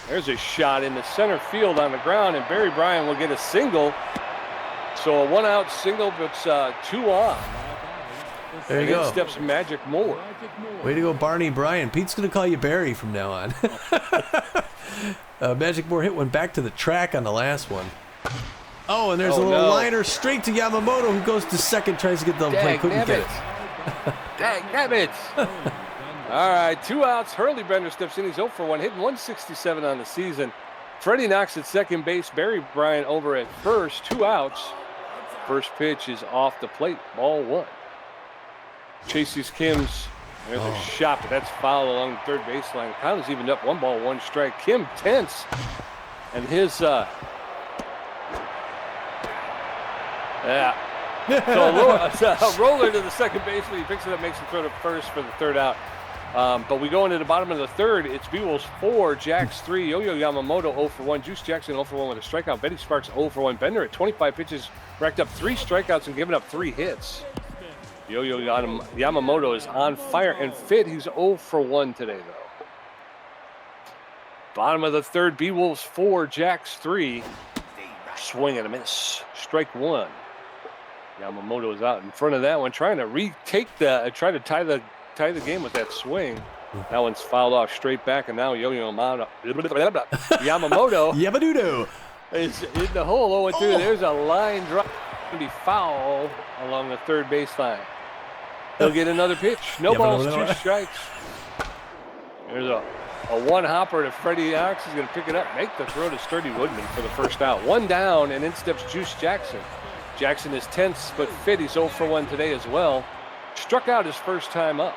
There's a shot in the center field on the ground, and Barry Bryan will get a single. So a 1-out single, but 2 on. There you go. In steps Magic Moore. Way to go, Barney Bryan. Pete's going to call you Barry from now on. Magic Moore hit one back to the track on the last one. Oh, and there's a little liner straight to Yamamoto, who goes to second, tries to get the play, couldn't get it. Dang All right, 2 outs. Hurley Bender steps in. He's 0 for 1, hitting 167 on the season. Freddie Knox at second base. Barry Bryan over at first. 2 outs. First pitch is off the plate. Ball 1. Chasey Kim's. There's a shot, but that's foul along the third baseline. Count is evened up. 1 ball, 1 strike. Kim tense. And his... So a roller to the second baseman. He picks it up, makes the throw to first for the 3rd out. But we go into the bottom of the 3rd. It's Beewolves 4, Jacks 3, Yo-Yo Yamamoto 0 for 1, Juice Jackson 0 for 1 with a strikeout, Betty Sparks 0 for 1. Bender at 25 pitches racked up 3 strikeouts and given up 3 hits. Yo-Yo Yamamoto is on fire and fit. He's 0 for 1 today, though. Bottom of the 3rd, Beewolves 4, Jacks 3. Swing and a miss. Strike 1. Yamamoto is out in front of that one, trying to try to tie the game with that swing. That one's fouled off straight back, and now Yo-Yo Yamamoto is in the hole 0-2. There's a line drop. Going to be foul along the third baseline. He'll get another pitch. No balls, 2 strikes. There's a one hopper to Freddie Knox. He's going to pick it up, make the throw to Sturdy Woodman for the 1st out. 1 down, and in steps Juice Jackson. Jackson is tense, but fit. He's 0 for 1 today as well. Struck out his first time up.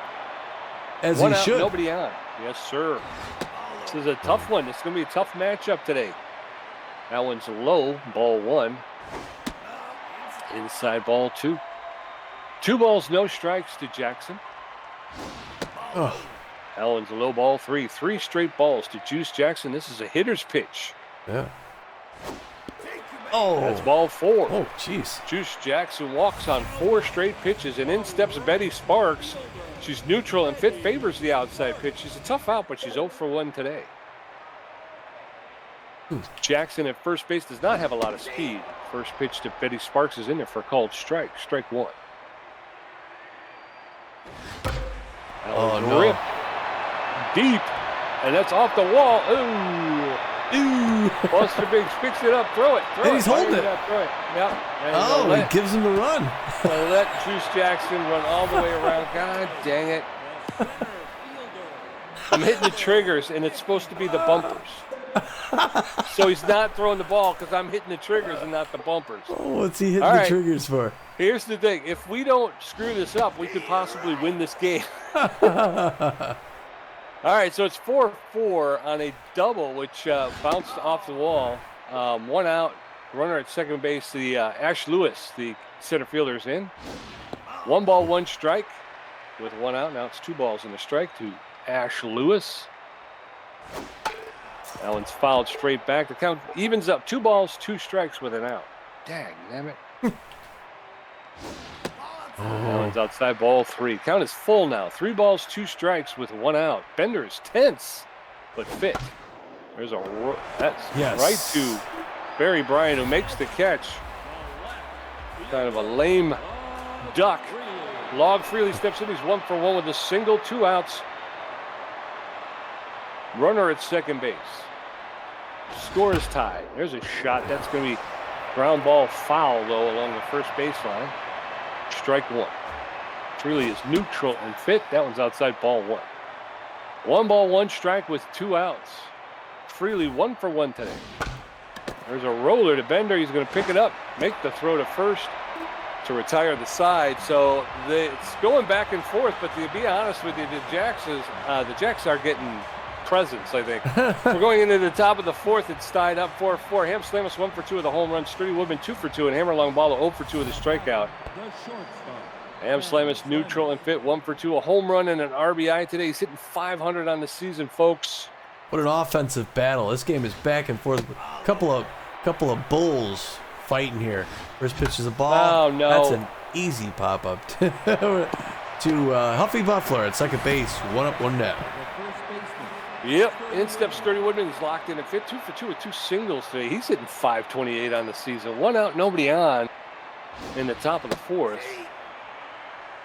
As 1 he out, should. nobody on. Yes, sir. This is a tough one. It's going to be a tough matchup today. That one's low, ball 1. Inside, ball 2. 2 balls, no strikes to Jackson. That one's a low, ball 3. 3 straight balls to Juice Jackson. This is a hitter's pitch. Yeah. That's ball 4. Oh, jeez. Juice Jackson walks on 4 straight pitches, and in steps Betty Sparks. She's neutral and fit, favors the outside pitch. She's a tough out, but she's 0 for 1 today. Jackson at first base does not have a lot of speed. First pitch to Betty Sparks is in there for a called strike. Strike 1. Oh, no. Rip. deep, and that's off the wall. Ooh. Buster Biggs picks it up, throw it. And he's holding it. Throw it. Yep. And he gives him the run. Let Juice Jackson run all the way around. God dang it. I'm hitting the triggers, and it's supposed to be the bumpers. So he's not throwing the ball because I'm hitting the triggers and not the bumpers. Oh, what's he hitting the triggers for? Here's the thing. If we don't screw this up, we could possibly win this game. All right, so it's 4-4 on a double, which bounced off the wall. 1 out, runner at second base. The Ash Lewis, the center fielder, is in. 1 ball, 1 strike with 1 out. Now it's 2 balls and a strike to Ash Lewis. That one's fouled straight back. The count evens up. 2 balls, 2 strikes with an out. Dang, damn it. That one's outside, ball 3. Count is full now. 3 balls, 2 strikes with 1 out. Bender is tense, but fit. There's that's right to Barry Bryant, who makes the catch. Kind of a lame duck. Log freely steps in. He's 1 for 1 with a single, 2 outs. Runner at second base. Score is tied. There's a shot. That's going to be ground ball foul, though, along the first baseline. Strike 1. Freely is neutral and fit. That one's outside, ball 1. 1 ball, 1 strike with 2 outs. Freely 1 for 1 today. There's a roller to Bender. He's going to pick it up, make the throw to first to retire the side. So it's going back and forth, but to be honest with you, the Jacks are getting presents, I think. We're going into the top of the 4th. It's tied up 4-4. Ham Slamus 1 for 2 with a home run. Sturdy Woodman 2 for 2, and Hammer Longballa 0 for 2 with a strikeout. Ham Slamus neutral and fit 1 for 2. A home run and an RBI today. He's hitting 500 on the season, folks. What an offensive battle. This game is back and forth. A couple of bulls fighting here. First pitch is a ball. Oh, no. That's an easy pop-up to Huffy Buffler at second base. 1 up, 1 down. Yep, in steps Sturdy Woodman. He's locked in and fit. 2 for 2 with 2 singles today. He's hitting 528 on the season. 1 out, nobody on in the top of the 4th.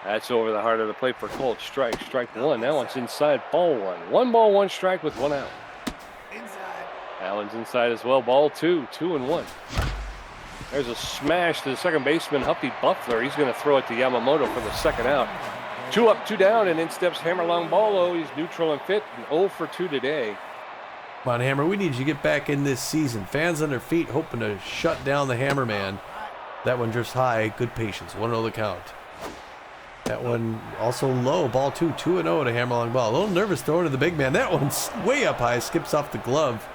That's over the heart of the plate for Colt. Strike 1. That one's inside, ball 1. 1 ball, 1 strike with 1 out. That one's inside as well, ball 2. 2-1. There's a smash to the second baseman, Huffy Buffler. He's going to throw it to Yamamoto for the second out. 2 up, 2 down, and in steps Hammer Longballa. He's neutral and fit, and 0 for 2 today. Come on, Hammer. We need you to get back in this season. Fans on their feet hoping to shut down the Hammer Man. That one drifts high. Good patience. 1-0 the count. That one also low. Ball 2. 2-0 to Hammer Longballa. A little nervous throwing to the big man. That one's way up high. Skips off the glove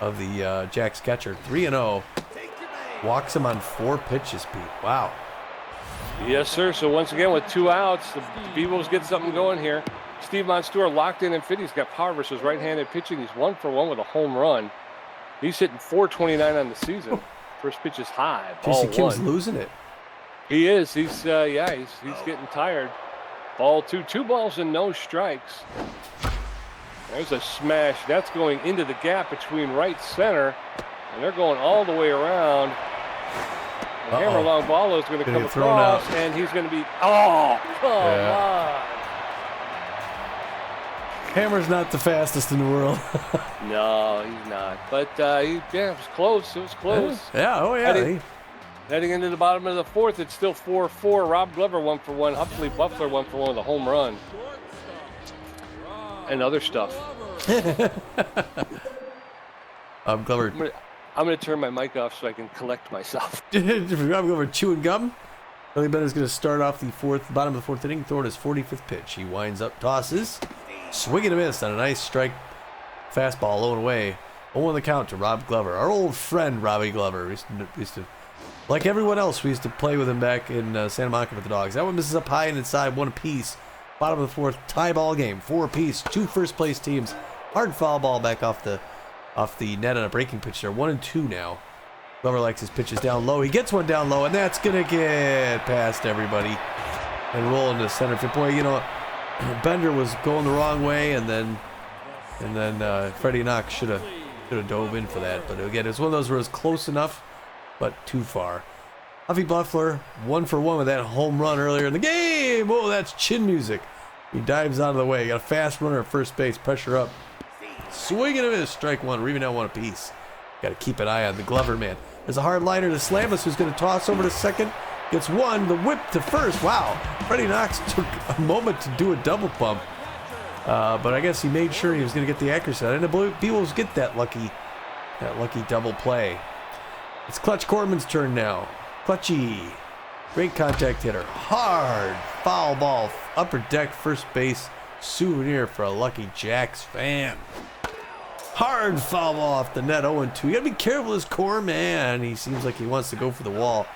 of the Jacks catcher. 3-0. Walks him on 4 pitches, Pete. Wow. Yes, sir. So once again, with 2 outs, the Beewolves get something going here. Steve Monstour locked in and fit. He's got power versus right-handed pitching. He's 1 for 1 with a home run. He's hitting 429 on the season. First pitch is high. Ball JC Kim's 1. losing it. He is. He's getting tired. Ball 2. 2 balls and no strikes. There's a smash. That's going into the gap between right center, and they're going all the way around. Hammer Longballa is going to come across, and he's going to be. Oh, come on! Hammer's not the fastest in the world. No, he's not. But it was close. It was close. Yeah. Heading into the bottom of the 4th, it's still 4-4. Rob Glover 1 for 1. Huffy Buffler 1 for 1 with a home run. And other stuff. Glover. I'm going to turn my mic off so I can collect myself. Rob Glover chewing gum. Billy Bender's going to start off the bottom of the 4th inning, throwing his 45th pitch. He winds up, tosses, swing and a miss on a nice strike fastball, low and away. 0-1 the count to Rob Glover. Our old friend, Robbie Glover. We used to, like everyone else, we used to play with him back in Santa Monica with the Dogs. That one misses up high and inside, 1 apiece. Bottom of the 4th, tie ball game, 4 apiece. 2 first-place teams. Hard foul ball back off the net on a breaking pitch there. 1-2 now. Glover likes his pitches down low. He gets one down low, and that's going to get past everybody and roll into center field. Boy, Bender was going the wrong way, and then Freddie Knox should have dove in for that. But again, it's one of those where it was close enough, but too far. Huffy Buffler, 1 for 1 with that home run earlier in the game. Oh, that's chin music. He dives out of the way. Got a fast runner at first base. Pressure up. Swing and a miss. Strike one. We're even at one apiece. Got to keep an eye on the Glover man. There's a hard liner to Slamus, who's going to toss over to second. Gets one. The whip to first. Wow. Freddie Knox took a moment to do a double pump. But I guess he made sure he was going to get the accuracy. And the Beewolves get that lucky double play. It's Clutch Corman's turn now. Clutchy. Great contact hitter. Hard foul ball. Upper deck, first base. Souvenir for a Lucky Jacks fan. Hard foul ball off the net. 0-2. You got to be careful, this Corman. He seems like he wants to go for the wall.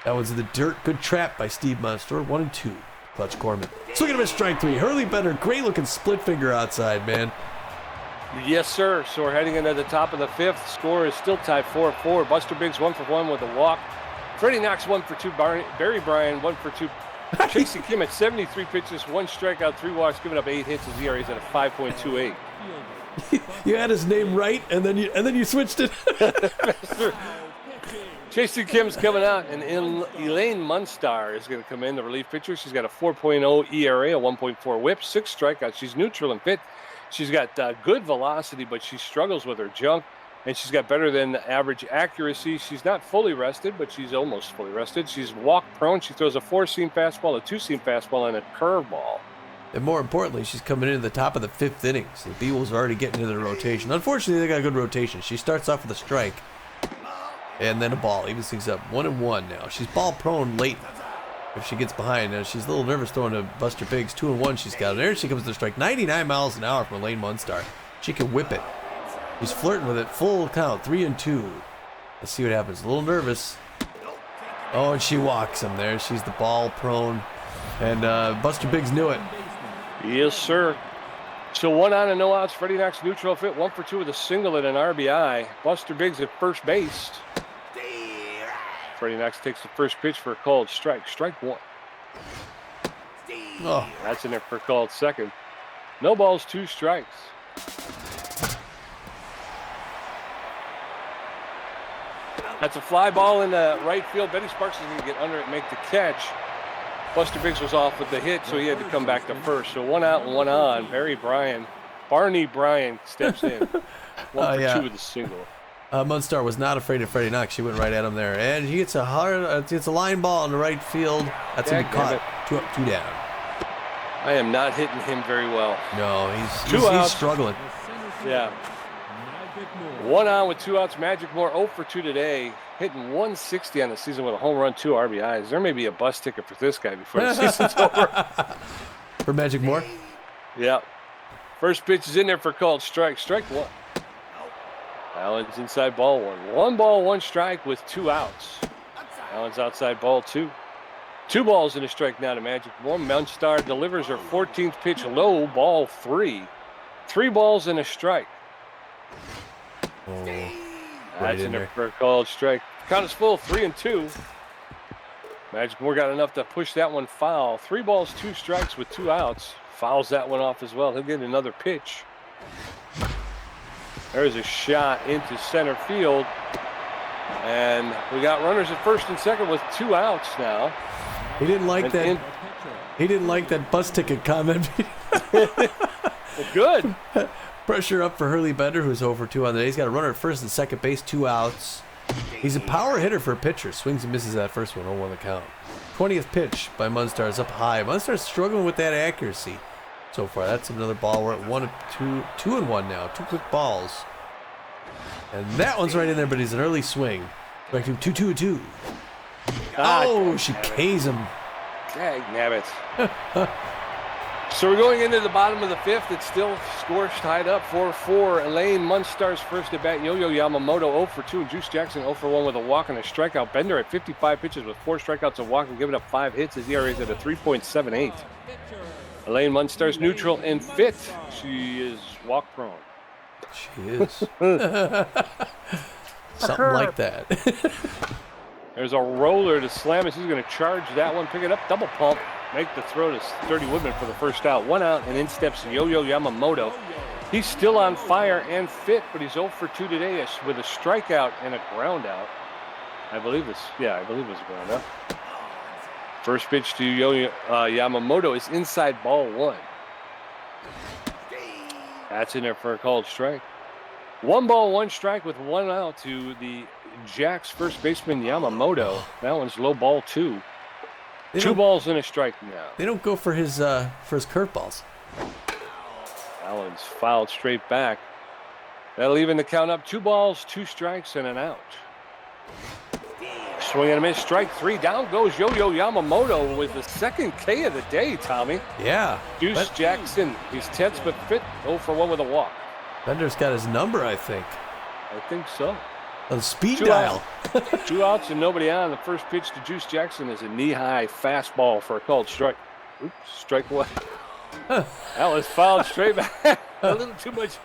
That one's in the dirt. Good trap by Steve Munster. 1-2. Clutch Corman. Swing and a miss, strike three. Hurley Bender, great looking split finger outside, man. Yes, sir. So we're heading into the top of the fifth. Score is still tied 4-4. Buster Biggs 1 for 1 with a walk. Freddie Knox 1 for 2. Barry Bryan 1 for 2. Chasey Kim at 73 pitches, 1 strikeout, 3 walks, giving up 8 hits. His ERA is at a 5.28. You had his name right, and then you switched it. Chasey Kim's coming out, and Elaine Munstar is going to come in, the relief pitcher. She's got a 4.0 ERA, a 1.4 whip, 6 strikeouts. She's neutral and fit. She's got good velocity, but she struggles with her junk, and she's got better than average accuracy. She's not fully rested, but she's almost fully rested. She's walk prone. She throws a 4-seam fastball, a 2-seam fastball, and a curveball. And more importantly, she's coming into the top of the 5th inning. So the Beewolves are already getting into the rotation. Unfortunately, they got a good rotation. She starts off with a strike. And then a ball. Evens things up. 1-1 now. She's ball prone late if she gets behind. Now she's a little nervous throwing to Buster Biggs. 2-1 she's got. There she comes to the strike. 99 miles an hour from Elaine Munstar. She can whip it. She's flirting with it. Full count. 3-2. Let's see what happens. A little nervous. Oh, and she walks him there. She's the ball prone. And Buster Biggs knew it. Yes, sir. So 1 out and no outs. Freddie Knox neutral fit. 1 for 2 with a single and an RBI. Buster Biggs at first base. Freddie Knox takes the first pitch for a called strike. Strike 1. Oh. That's in there for a called second. No balls, 2 strikes. That's a fly ball in the right field. Betty Sparks is going to get under it and make the catch. Buster Biggs was off with the hit, so he had to come back to first. So 1 out and 1 on. Barney Bryan steps in. 1 for 2 with a single. Munstar was not afraid of Freddie Knox. She went right at him there. And he gets a line ball in the right field. That's going to be caught. 2 up, 2 down. I am not hitting him very well. No, he's struggling. Yeah. 1 out with 2 outs. Magic Moore 0 for 2 today. Hitting 160 on the season with a home run, 2 RBIs. There may be a bus ticket for this guy before the season's over. For Magic Moore? Yeah. First pitch is in there for called strike. Strike 1. Allen's inside ball 1. 1 ball, 1 strike with 2 outs. Allen's outside ball 2. 2 balls and a strike now to Magic Moore. Munstar delivers her 14th pitch low, ball 3. 3 balls and a strike. Oh, that's in there for a called strike. Count is full, 3-2. Magic Moore got enough to push that one foul. 3 balls, 2 strikes with 2 outs. Fouls that one off as well. He'll get another pitch. There's a shot into center field. And we got runners at first and second with 2 outs now. He didn't like he didn't like that bus ticket comment. Well, good. Pressure up for Hurley Bender, who's 0 for 2 on the day. He's got a runner at first and second base, 2 outs. He's a power hitter for a pitcher. Swings and misses that first one, 0-1 the count. 20th pitch by Munstar is up high. Munstar's struggling with that accuracy so far. That's another ball. We're at 2-1 now. 2 quick balls. And that one's right in there, but he's an early swing. Back to 2-2-2. Oh, she K's him. Dag nabbit. So we're going into the bottom of the 5th. It's still scores tied up 4-4. Elaine Munstar's first at bat. Yo-Yo Yamamoto 0 for 2. And Juice Jackson 0 for 1 with a walk and a strikeout. Bender at 55 pitches with 4 strikeouts, a walk, and giving up 5 hits. His ERA is at a 3.78. Elaine Munstar's neutral and fit. She is walk prone. She is. Something like that. There's a roller to Slamus. He's going to charge that one, pick it up, double pump, make the throw to Sturdy Woodman for the first out. 1 out, and in steps Yo-Yo Yamamoto. He's still on fire and fit, but he's 0 for 2 today with a strikeout and a ground out. I believe it was a ground out. First pitch to Yamamoto is inside ball one. That's in there for a called strike. 1 ball, 1 strike with 1 out to the Jacks first baseman Yamamoto. That one's low ball 2. 2 balls and a strike now. They don't go for his curveballs. That one's fouled straight back. That'll even the count up. 2 balls, 2 strikes, and an out. Swing and a miss, strike 3. Down goes Yo-Yo Yamamoto with the second K of the day, Tommy. Yeah. Deuce Jackson, he's tense but fit. 0 for 1 with a walk. Bender's got his number, I think. I think so. On speed dial. 2 outs and nobody on. The first pitch to Juice Jackson is a knee-high fastball for a called strike. Oops, strike 1. That was fouled straight back. A little too much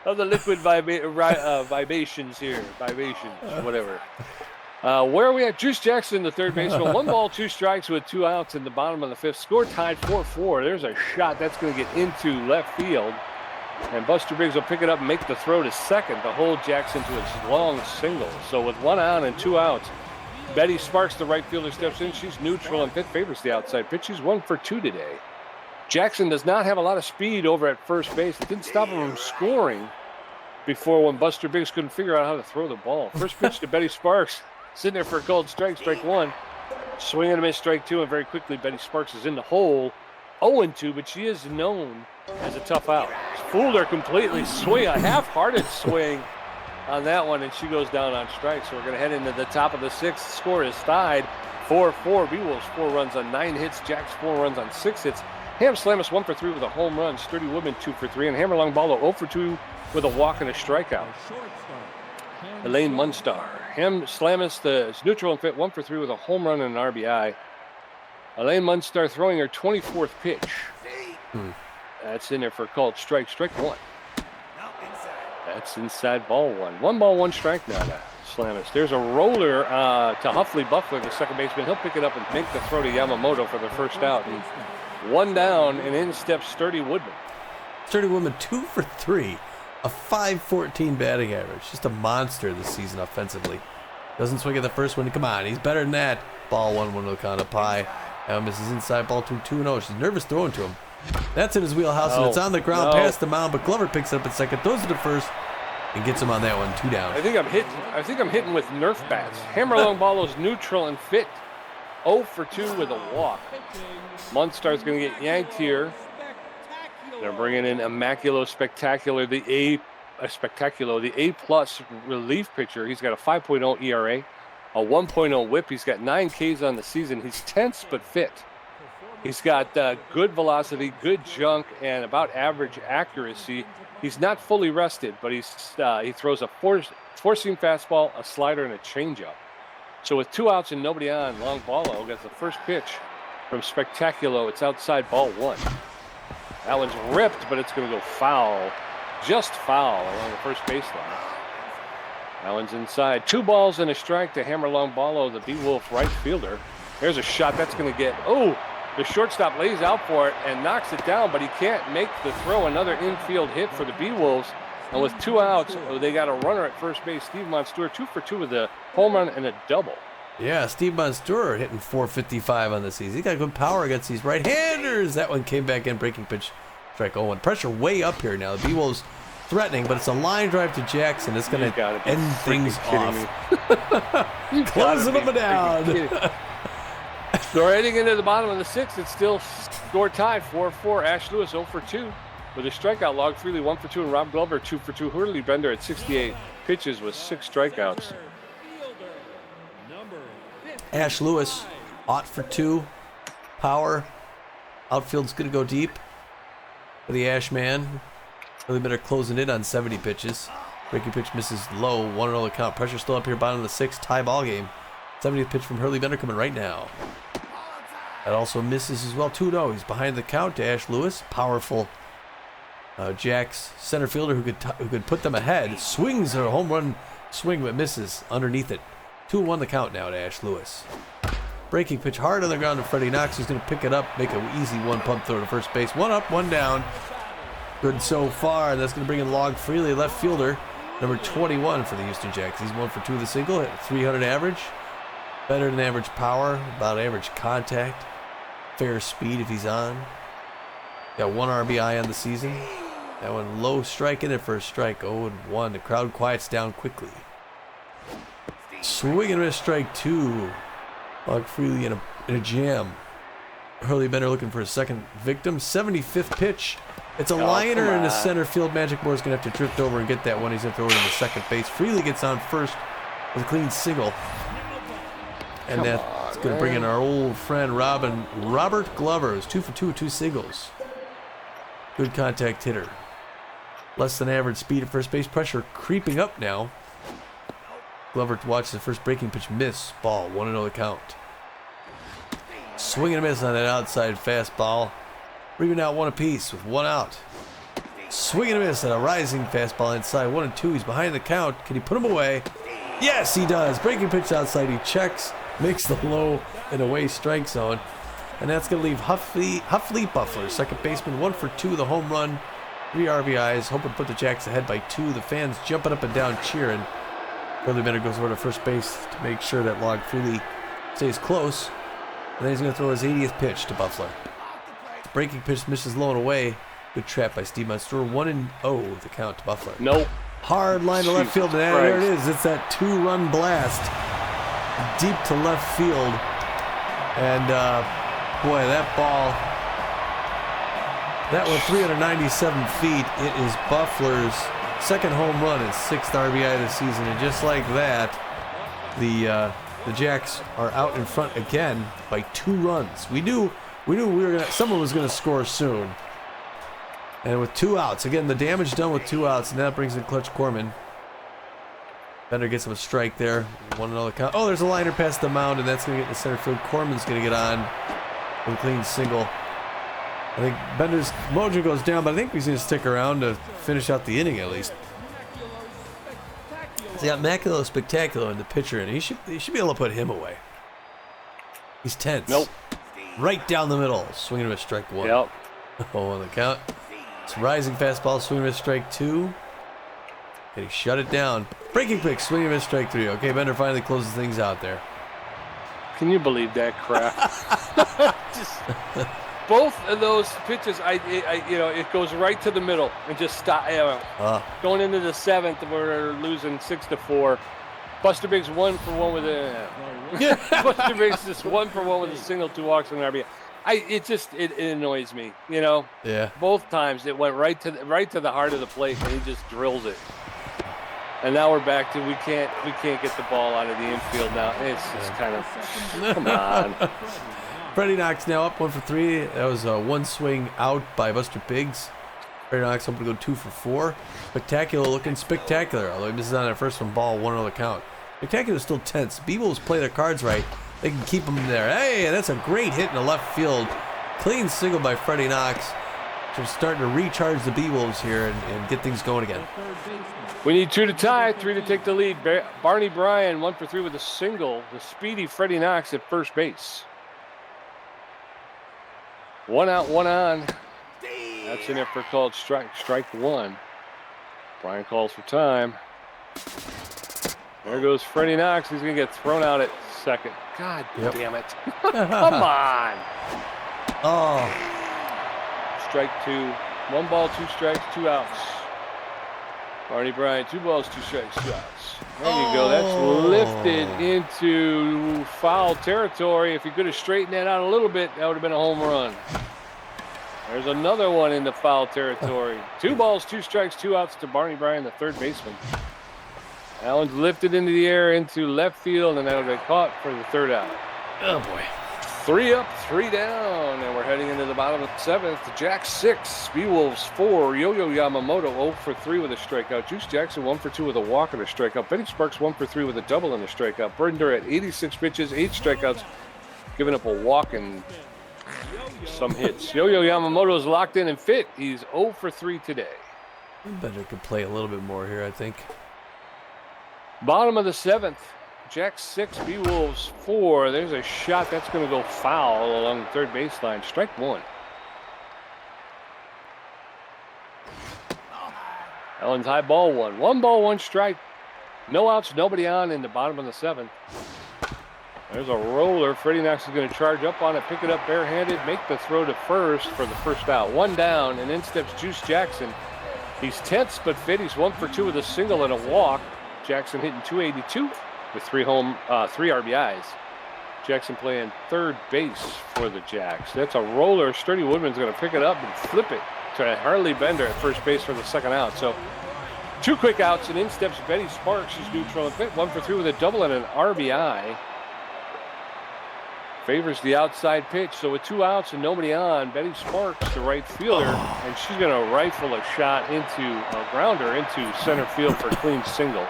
of the liquid vibrations here. Vibrations, whatever. Where are we at? Juice Jackson, the third baseman. 1 ball, 2 strikes with 2 outs in the bottom of the 5th. Score tied 4-4. There's a shot that's going to get into left field. And Buster Briggs will pick it up and make the throw to second to hold Jackson to his long single. So with 1 out and 2 outs, Betty Sparks, the right fielder, steps in. She's neutral and favors the outside pitch. She's 1 for 2 today. Jackson does not have a lot of speed over at first base. It didn't stop him from scoring before when Buster Briggs couldn't figure out how to throw the ball. First pitch to Betty Sparks. Sitting there for a called strike, strike 1. Swing and a miss, strike 2, and very quickly Betty Sparks is in the hole. 0-2, but she is known as a tough out. Fooled her completely. Swing, a half-hearted swing on that one, and she goes down on strike. So we're going to head into the top of the 6th. Score is tied 4-4. Beewolves 4 runs on 9 hits. Jacks 4 runs on 6 hits. Ham Slamus 1 for 3 with a home run. Sturdy Woodman 2 for 3, and Hammer Longballo 0 for 2 with a walk and a strikeout. Elaine Munstar. Ham Slamus, the neutral and fit, 1 for 3 with a home run and an RBI. Elaine Munstar throwing her 24th pitch. That's in there for a called strike, strike 1. That's inside ball 1. 1 ball, 1 strike now to Slamus. There's a roller to Huffley Buffler, the second baseman. He'll pick it up and make the throw to Yamamoto for the first out. And 1 down, and in steps Sturdy Woodman. Sturdy Woodman 2 for 3. A .514 batting average. Just a monster this season offensively. Doesn't swing at the first one. Come on, he's better than that. Ball 1-1 to the count of pie. Now misses inside ball 2-0. She's nervous throwing to him. That's in his wheelhouse, and it's on the ground past the mound, but Glover picks it up at second, throws it to first, and gets him on that one. 2 down. I think I'm hitting with Nerf bats. Hammer Longballo's neutral and fit. 0 for 2 with a walk. Munstar's going to get yanked here. They're bringing in Immaculo Spectacular, the A-plus relief pitcher. He's got a 5.0 ERA, a 1.0 whip. He's got 9 Ks on the season. He's tense but fit. He's got good velocity, good junk, and about average accuracy. He's not fully rested, but he throws a four-seam fastball, a slider, and a changeup. So with 2 outs and nobody on, Longballo gets the first pitch from Spectaculo. It's outside ball 1. That one's ripped, but it's going to go foul. Just foul along the first baseline. That one's inside. 2 balls and a strike to Hammer Longballo, the Beewolf right fielder. There's a shot that's going to get... The shortstop lays out for it and knocks it down, but he can't make the throw. Another infield hit for the Beewolves. And with 2 outs, they got a runner at first base. Steve Monstour, 2 for 2 with a home run and a double. Yeah, Steve Monstour hitting .455 on the season. He got good power against these right-handers. That one came back in, breaking pitch, strike 0-1. Pressure way up here now. The Beewolves threatening, but it's a line drive to Jackson. It's going to end things off. Closing them down. So heading into the bottom of the 6th, it's still score tied 4-4. Ash Lewis 0 for 2 with a strikeout log. Freely 1 for 2, and Rob Glover 2 for 2. Hurley Bender at 68 pitches with 6 strikeouts. Ash Lewis, 0 for 2, power. Outfield's going to go deep for the Ash man. Hurley Bender closing in on 70 pitches. Breaking pitch misses low, 1-0 the count. Pressure still up here, bottom of the 6th, tie ball game. 70th pitch from Hurley Bender coming right now. That also misses as well. 2-0. He's behind the count to Ash Lewis. Powerful Jacks center fielder who could put them ahead. Swings a home run swing but misses underneath it. 2-1 the count now to Ash Lewis. Breaking pitch hard on the ground to Freddie Knox. He's going to pick it up, make an easy 1 pump throw to first base. 1 up, 1 down. Good so far. That's going to bring in Log Freely, left fielder, number 21 for the Houston Jacks. He's 1 for 2 with a single, hit 300 average. Better than average power, about average contact. Fair speed if he's on. Got 1 RBI on the season. That one low strike in it for a strike. 0-1. The crowd quiets down quickly. Swing and a miss, strike 2. Log Freely in a jam. Hurley Bender looking for a second victim. 75th pitch. It's a liner in the center field. Magic Moore's going to have to drift over and get that one. He's going to throw it into second base. Freely gets on first with a clean single. And that's going to bring in our old friend Robert Glover, who's 2 for 2 with 2 singles. Good contact hitter. Less than average speed at first base. Pressure creeping up now. Glover watches the first breaking pitch miss. Ball, 1-0 the count. Swing and a miss on that outside fastball. We're even out 1 apiece with 1 out. Swing and a miss at a rising fastball inside. 1-2. He's behind the count. Can he put him away? Yes, he does. Breaking pitch outside. He checks, makes the low and away strike zone. And that's going to leave Huffley Buffler, second baseman, 1 for 2 with a home run, 3 RBIs, hoping to put the Jacks ahead by 2. The fans jumping up and down cheering. Hurley Bender goes over to first base to make sure that Log Freely stays close. And then he's going to throw his 80th pitch to Buffler. The breaking pitch misses low and away. Good trap by Steve Monster. 1-0 the count to Buffler. Nope. Hard line to left field. And there it is. It's that 2-run blast deep to left field. And boy, that ball, that went 397 feet. It is Buffler's second home run and 6th RBI this season. And just like that, the Jacks are out in front again by 2 runs. We knew someone was gonna score soon. And with 2 outs, again, the damage done with 2 outs, and that brings in Clutch Corman. Bender gets him a strike there. 1-0 count. Oh, there's a liner past the mound, and that's gonna get in the center field. Corman's gonna get on with a clean single. I think Bender's mojo goes down, but I think he's gonna stick around to finish out the inning at least. He's got Maculo Spectacular in the pitcher, and he should be able to put him away. He's tense. Nope. Right down the middle. Swinging with strike 1. Yep. On the count. It's rising fastball, swinging with strike 2. And he shut it down. Breaking pitch, swinging with strike 3. Okay, Bender finally closes things out there. Can you believe that crap? Just both of those pitches, it goes right to the middle and just stop. Going into the 7th, we're losing 6-4. Buster Biggs 1 for 1 with a. Buster Biggs is 1 for 1 with a single, 2 walks, and an RBI. It annoys me, Yeah. Both times it went right to the heart of the plate, and he just drills it. And now we're back to we can't get the ball out of the infield now. It's just kind of come on. Freddie Knox now up 1 for 3. That was a 1 swing out by Buster Biggs. Freddie Knox hoping to go 2 for 4. Spectacular looking spectacular. Although he misses on that first one ball, 1-0 the count. Spectacular still tense. Beewolves play their cards right. They can keep him there. Hey, that's a great hit in the left field. Clean single by Freddie Knox. Just starting to recharge the Beewolves here and get things going again. We need 2 to tie, 3 to take the lead. Barney Bryan 1 for 3 with a single. The speedy Freddie Knox at first base. 1 out, 1 on. That's an effort called strike 1. Bryan calls for time. There goes Freddie Knox. He's going to get thrown out at second. God damn it. Come on. Oh. Strike 2. 1 ball, 2 strikes, 2 outs. Barney Bryan, 2 balls, 2 strikes, 2 outs. There you go. That's lifted into foul territory. If he could have straightened that out a little bit, that would have been a home run. There's another one in the foul territory. 2 balls, 2 strikes, 2 outs to Barney Bryan, the third baseman. That one's lifted into the air into left field, and that would have been caught for the 3rd out. Oh, boy. 3 up, 3 down, and we're heading into the bottom of the 7th. The Jacks 6, Beewolves 4. Yo-Yo Yamamoto 0 for 3 with a strikeout. Juice Jackson 1 for 2 with a walk and a strikeout. Benny Sparks 1 for 3 with a double and a strikeout. Bender at 86 pitches, 8 strikeouts, giving up a walk and some hits. Yo-Yo Yamamoto is locked in and fit. He's 0 for 3 today. Bender could play a little bit more here, I think. Bottom of the 7th. Jacks 6, Beewolves 4. There's a shot that's going to go foul along the third baseline. Strike 1. Ellen's high ball 1. 1 ball, 1 strike. No outs, nobody on in the bottom of the 7th. There's a roller. Freddie Knox is going to charge up on it, pick it up barehanded, make the throw to first for the first out. One down, and in steps Juice Jackson. He's tense but fit. He's 1 for 2 with a single and a walk. Jackson hitting .282 with 3 RBIs. Jackson playing third base for the Jacks. That's a roller. Sturdy Woodman's going to pick it up and flip it to Harley Bender at first base for the second out. So 2 quick outs, and in steps Betty Sparks. She's neutral and fit. 1 for 3 with a double and an RBI. Favors the outside pitch. So with 2 outs and nobody on, Betty Sparks, the right fielder, and she's going to rifle a shot into a grounder into center field for a clean single.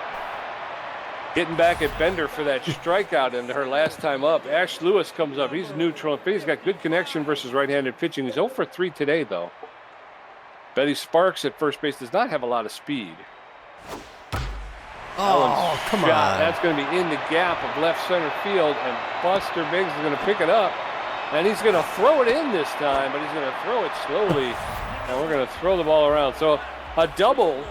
Getting back at Bender for that strikeout in her last time up. Ash Lewis comes up. He's neutral and fit. He's got good connection versus right-handed pitching. He's 0 for 3 today, though. Betty Sparks at first base does not have a lot of speed. Oh, come on. That's going to be in the gap of left center field, and Buster Biggs is going to pick it up, and he's going to throw it in this time, but he's going to throw it slowly, and we're going to throw the ball around. So a double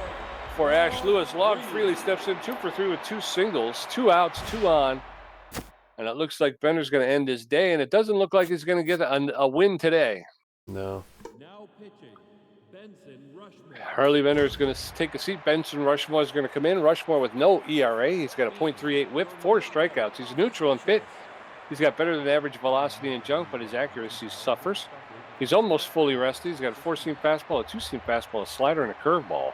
for Ash Lewis. Log Freely steps in 2 for 3 with 2 singles, 2 outs, 2 on, and it looks like Bender's going to end his day, and it doesn't look like he's going to get a win today. No. Now pitching, Benson Rushmore. Harley Bender is going to take a seat. Benson Rushmore is going to come in. Rushmore with no ERA. He's got a .38 whip, 4 strikeouts. He's neutral and fit. He's got better than average velocity and junk, but his accuracy suffers. He's almost fully rested. He's got a 4-seam fastball, a 2-seam fastball, a slider, and a curveball.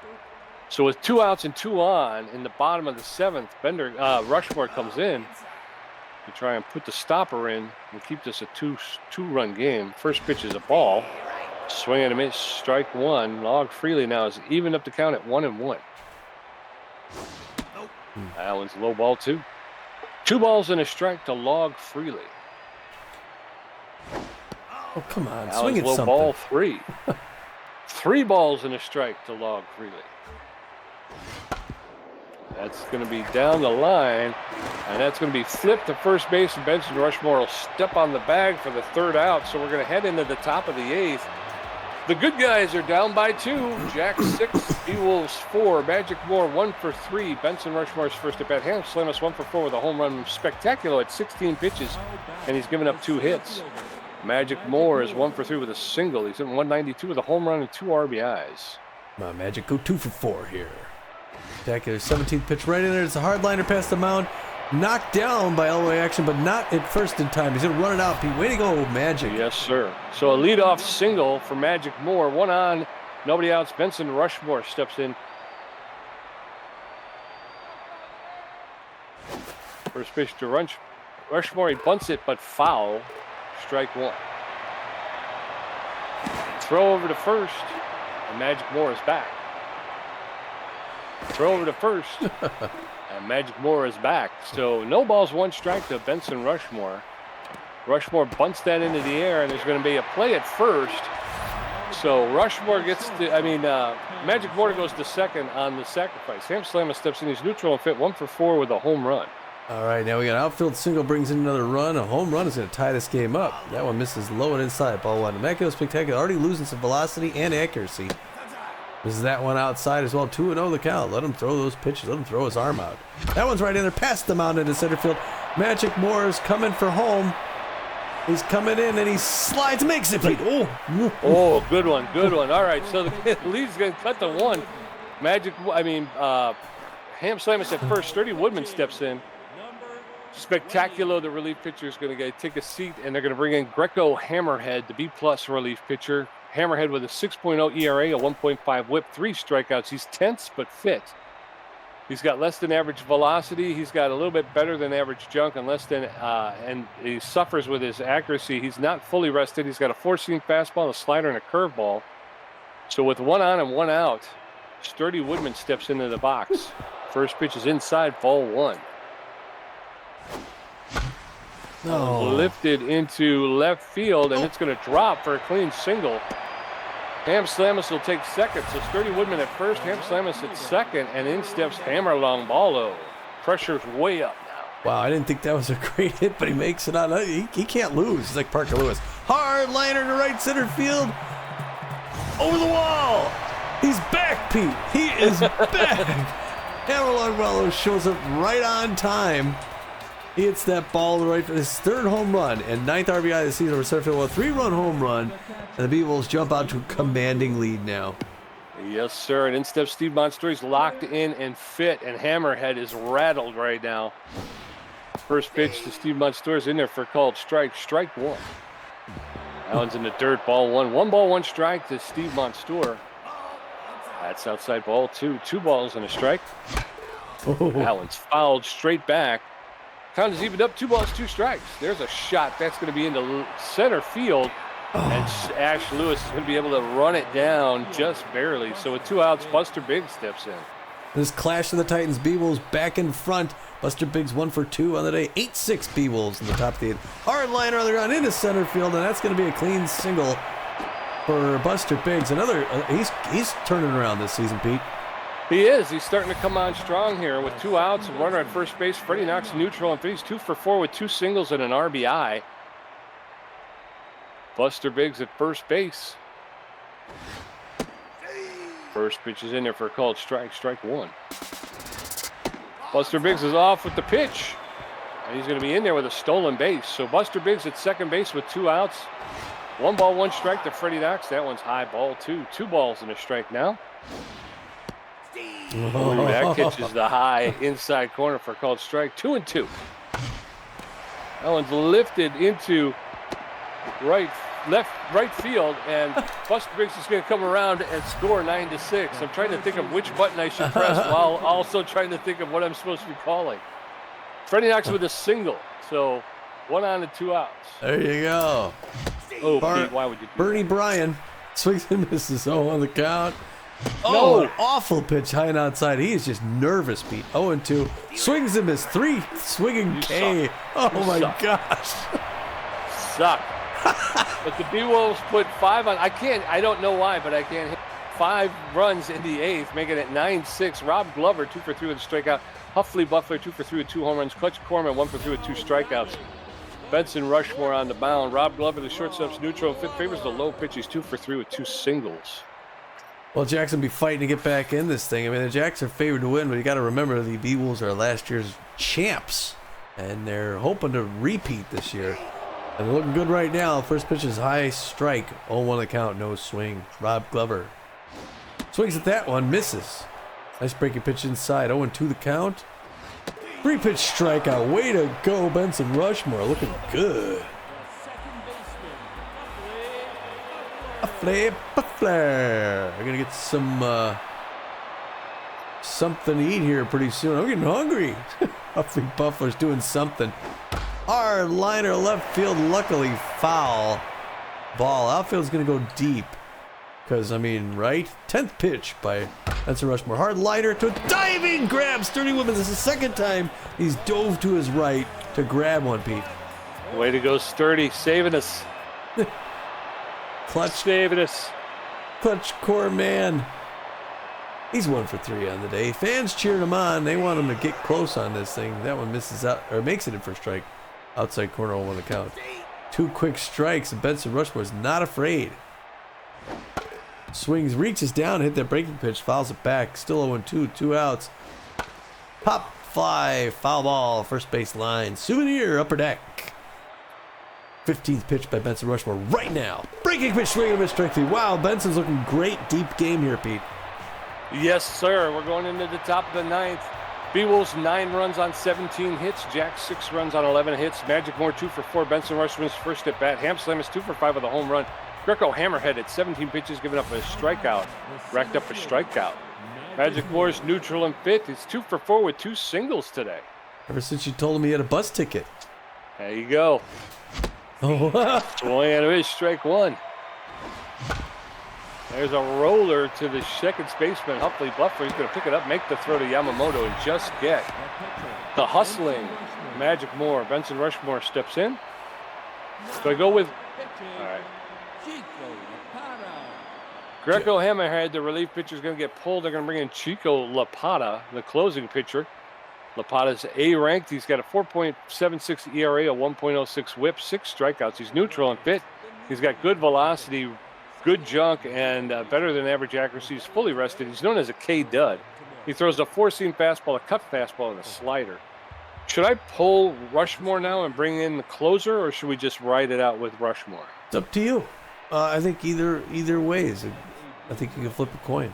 So with 2 outs and 2 on in the bottom of the 7th, Rushmore comes in to try and put the stopper in and keep this a two-run game. First pitch is a ball. Swing and a miss, strike 1. Log Freely now is evened up the count at 1-1. That one's low ball 2. 2 balls and a strike to Log Freely. Oh, come on. That Swing one's it low something. ball 3. 3 balls and a strike to Log Freely. That's going to be down the line, and that's going to be flipped to first base, and Benson Rushmore will step on the bag for the 3rd out. So we're going to head into the top of the 8th. The good guys are down by 2. Jacks 6, Beewolves 4. Magic Moore 1 for 3. Benson Rushmore's first at bat. Ham Slamus 1 for 4 with a home run. Spectacular at 16 pitches, and he's given up 2 hits. Magic Moore is 1 for 3 with a single. He's hitting .192 with a home run and 2 RBIs. Come on, Magic. Go 2 for 4 here. Spectacular. 17th pitch right in there. It's a hard liner past the mound. Knocked down by Elway action, but not at first in time. He's going to run it out, Pete. Way to go, Magic. Yes, sir. So a leadoff single for Magic Moore. 1 on, nobody outs. Benson Rushmore steps in. First pitch to Rushmore. He bunts it, but foul. Strike 1. Throw over to first, and Magic Moore is back. Throw over to first, and Magic Moore is back. So no balls, 1 strike to Benson Rushmore. Rushmore bunts that into the air, and there's going to be a play at first. So Rushmore gets to, Magic Moore goes to second on the sacrifice. Ham Slamus steps in. He's neutral and fit, 1 for 4 with a home run. All right, now we got outfield single, brings in another run. A home run is going to tie this game up. That one misses low and inside. Ball 1. Immaculate Spectacular already losing some velocity and accuracy. This is that one outside as well. 2-0 the count. Let him throw those pitches. Let him throw his arm out. That one's right in there, past the mound into center field. Magic Moore is coming for home. He's coming in and he slides, makes it. Oh, good one, good one. All right, so the lead's going to cut to 1. Ham Slamus at first. Sturdy Woodman steps in. Spectacular, the relief pitcher is going to take a seat, and they're going to bring in Greco Hammerhead, the B-plus relief pitcher. Hammerhead with a 6.0 ERA, a 1.5 whip, 3 strikeouts. He's tense but fit. He's got less than average velocity. He's got a little bit better than average junk and and he suffers with his accuracy. He's not fully rested. He's got a 4-seam fastball, a slider, and a curveball. So with 1 on and 1 out, Sturdy Woodman steps into the box. First pitch is inside, ball 1. No. Lifted into left field, and it's going to drop for a clean single. Ham Slamus will take second. So Sturdy Woodman at first, Ham Slamus at second, and in steps Hammer Longbalo. Pressure's way up now. Wow, I didn't think that was a great hit, but he makes it on. He can't lose. He's like Parker Lewis. Hard liner to right center field. Over the wall. He's back, Pete. He is back. Hammer Longbalo shows up right on time. He hits that ball to the right for his third home run and 9th RBI of the season over center field. A 3-run home run, and the Beewolves jump out to a commanding lead now. Yes, sir. And in steps Steve Monstour. He's locked in and fit, and Hammerhead is rattled right now. First pitch to Steve Monstour is in there for a called strike. Strike one. That one's in the dirt. Ball one. 1 ball, 1 strike to Steve Monstour. That's outside ball two. 2 balls and a strike. Oh. That one's fouled straight back. Count is evened up. 2 balls, 2 strikes. There's a shot. That's going to be into center field. And Ash Lewis is going to be able to run it down just barely. So with 2 outs, Buster Biggs steps in. This clash of the Titans, Beewolves back in front. Buster Biggs 1 for 2 on the day. 8-6 Beewolves in the top of the 8th. Hard liner on the ground into center field, and that's going to be a clean single for Buster Biggs. Another, he's turning around this season, Pete. He is. He's starting to come on strong here with 2 outs, a runner at first base. Freddie Knox neutral, and he's 2 for 4 with 2 singles and an RBI. Buster Biggs at first base. First pitch is in there for a called strike. Strike one. Buster Biggs is off with the pitch. And he's going to be in there with a stolen base. So Buster Biggs at second base with 2 outs. 1 ball, 1 strike to Freddie Knox. That one's high ball 2. 2 balls and a strike now. Ooh, that catches the high inside corner for a called strike. 2-2. That one's lifted into right field, and Buster Biggs is going to come around and score 9-6. I'm trying to think of which button I should press while also trying to think of what I'm supposed to be calling. Freddie Knox with a single, so 1 on and 2 outs. There you go. Oh, Pete, why would you do Bernie Bryan swings and misses. 0 on the count. Oh, No. an awful pitch high and outside. He is just nervous, Pete. 0-2. Swings and misses. 3 swinging You K. suck. Oh, You my suck. gosh. Suck. But the Beewolves put 5 on. I don't know why, but I can't hit 5 runs in the 8th, making it 9-6. Rob Glover, 2 for 3 with a strikeout. Huffley Buffler, 2 for 3 with 2 home runs. Clutch Corman, 1 for 3 with 2 strikeouts. Benson Rushmore on the mound. Rob Glover, the shortstop's neutral. Favors the low pitch. He's 2 for 3 with 2 singles. Well, Jackson will be fighting to get back in this thing. I mean, the Jacks are favored to win, but you got to remember the Beewolves are last year's champs, and they're hoping to repeat this year. And they're looking good right now. First pitch is high strike. 0-1 the count, no swing. Rob Glover swings at that one, misses. Nice breaking pitch inside. 0-2 the count. 3-pitch strikeout. Way to go, Benson Rushmore. Looking good. Buffler. We're going to get some something to eat here pretty soon. I'm getting hungry. Huffley Buffler's doing something. Hard liner left field, luckily foul ball. Outfield's going to go deep. Because, I mean, right? 10th pitch by Benson Rushmore. Hard liner to a diving grab. Sturdy Woodman. This is the second time he's dove to his right to grab one, Pete. Way to go, Sturdy. Saving us. Clutch. Saving us. Clutch core man. He's 1 for 3 on the day. Fans cheering him on. They want him to get close on this thing. That one misses out, or makes it in for a strike. Outside corner, 0-1 the count. 2 quick strikes, and Benson Rushmore's not afraid. Swings, reaches down, hit that breaking pitch, fouls it back. Still 0-2, 2 outs. Pop fly, foul ball, first base line. Souvenir, upper deck. 15th pitch by Benson Rushmore right now. Breaking pitch, swing and miss, strike 3. Wow, Benson's looking great, deep game here, Pete. Yes, sir. We're going into the top of the 9th. Beewolves 9 runs on 17 hits. Jack 6 runs on 11 hits. Magic Moore 2 for 4. Benson Rushmore's first at bat. Hamslam is 2 for 5 with a home run. Greco Hammerhead at 17 pitches, giving up a strikeout. Racked up a strikeout. Magic Moore's neutral and fit. He's 2 for 4 with 2 singles today. Ever since you told him he had a bus ticket. There you go. Oh, Swing and a miss, strike 1. There's a roller to the second baseman, Huffley Buffler. He's going to pick it up, make the throw to Yamamoto, and just get the hustling Magic Moore. Benson Rushmore steps in. So I go with, all right. Greco Hammerhead, the relief pitcher, is going to get pulled. They're going to bring in Chico Lapata, the closing pitcher. Lapata's A-ranked. He's got a 4.76 ERA, a 1.06 whip, 6 strikeouts. He's neutral and fit. He's got good velocity, good junk, and better than average accuracy. He's fully rested. He's known as a K-dud. He throws a 4-seam fastball, a cut fastball, and a slider. Should I pull Rushmore now and bring in the closer, or should we just ride it out with Rushmore? It's up to you. I think either ways. I think you can flip a coin.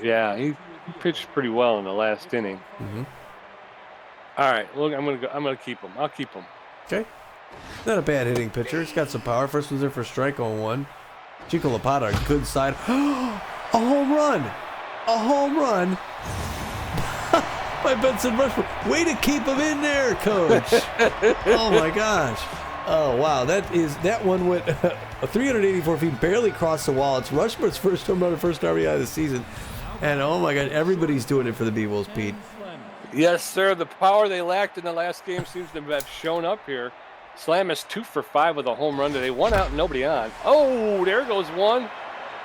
Yeah, he pitched pretty well in the last inning. Mm-hmm. All right, look, I'm gonna keep him. I'll keep him. Okay. Not a bad hitting pitcher. He's got some power. First one's there for strike on one. Chico Lapata, good side. A home run! A home run by Benson Rushmore. Way to keep him in there, coach. Oh my gosh. Oh wow, that one went 384 feet, barely crossed the wall. It's Rushmore's first home run and first RBI of the season. And oh my god, everybody's doing it for the Beewolves, Pete. Yes, sir. The power they lacked in the last game seems to have shown up here. Slam is 2 for 5 with a home run today. 1 out, nobody on. Oh, there goes one.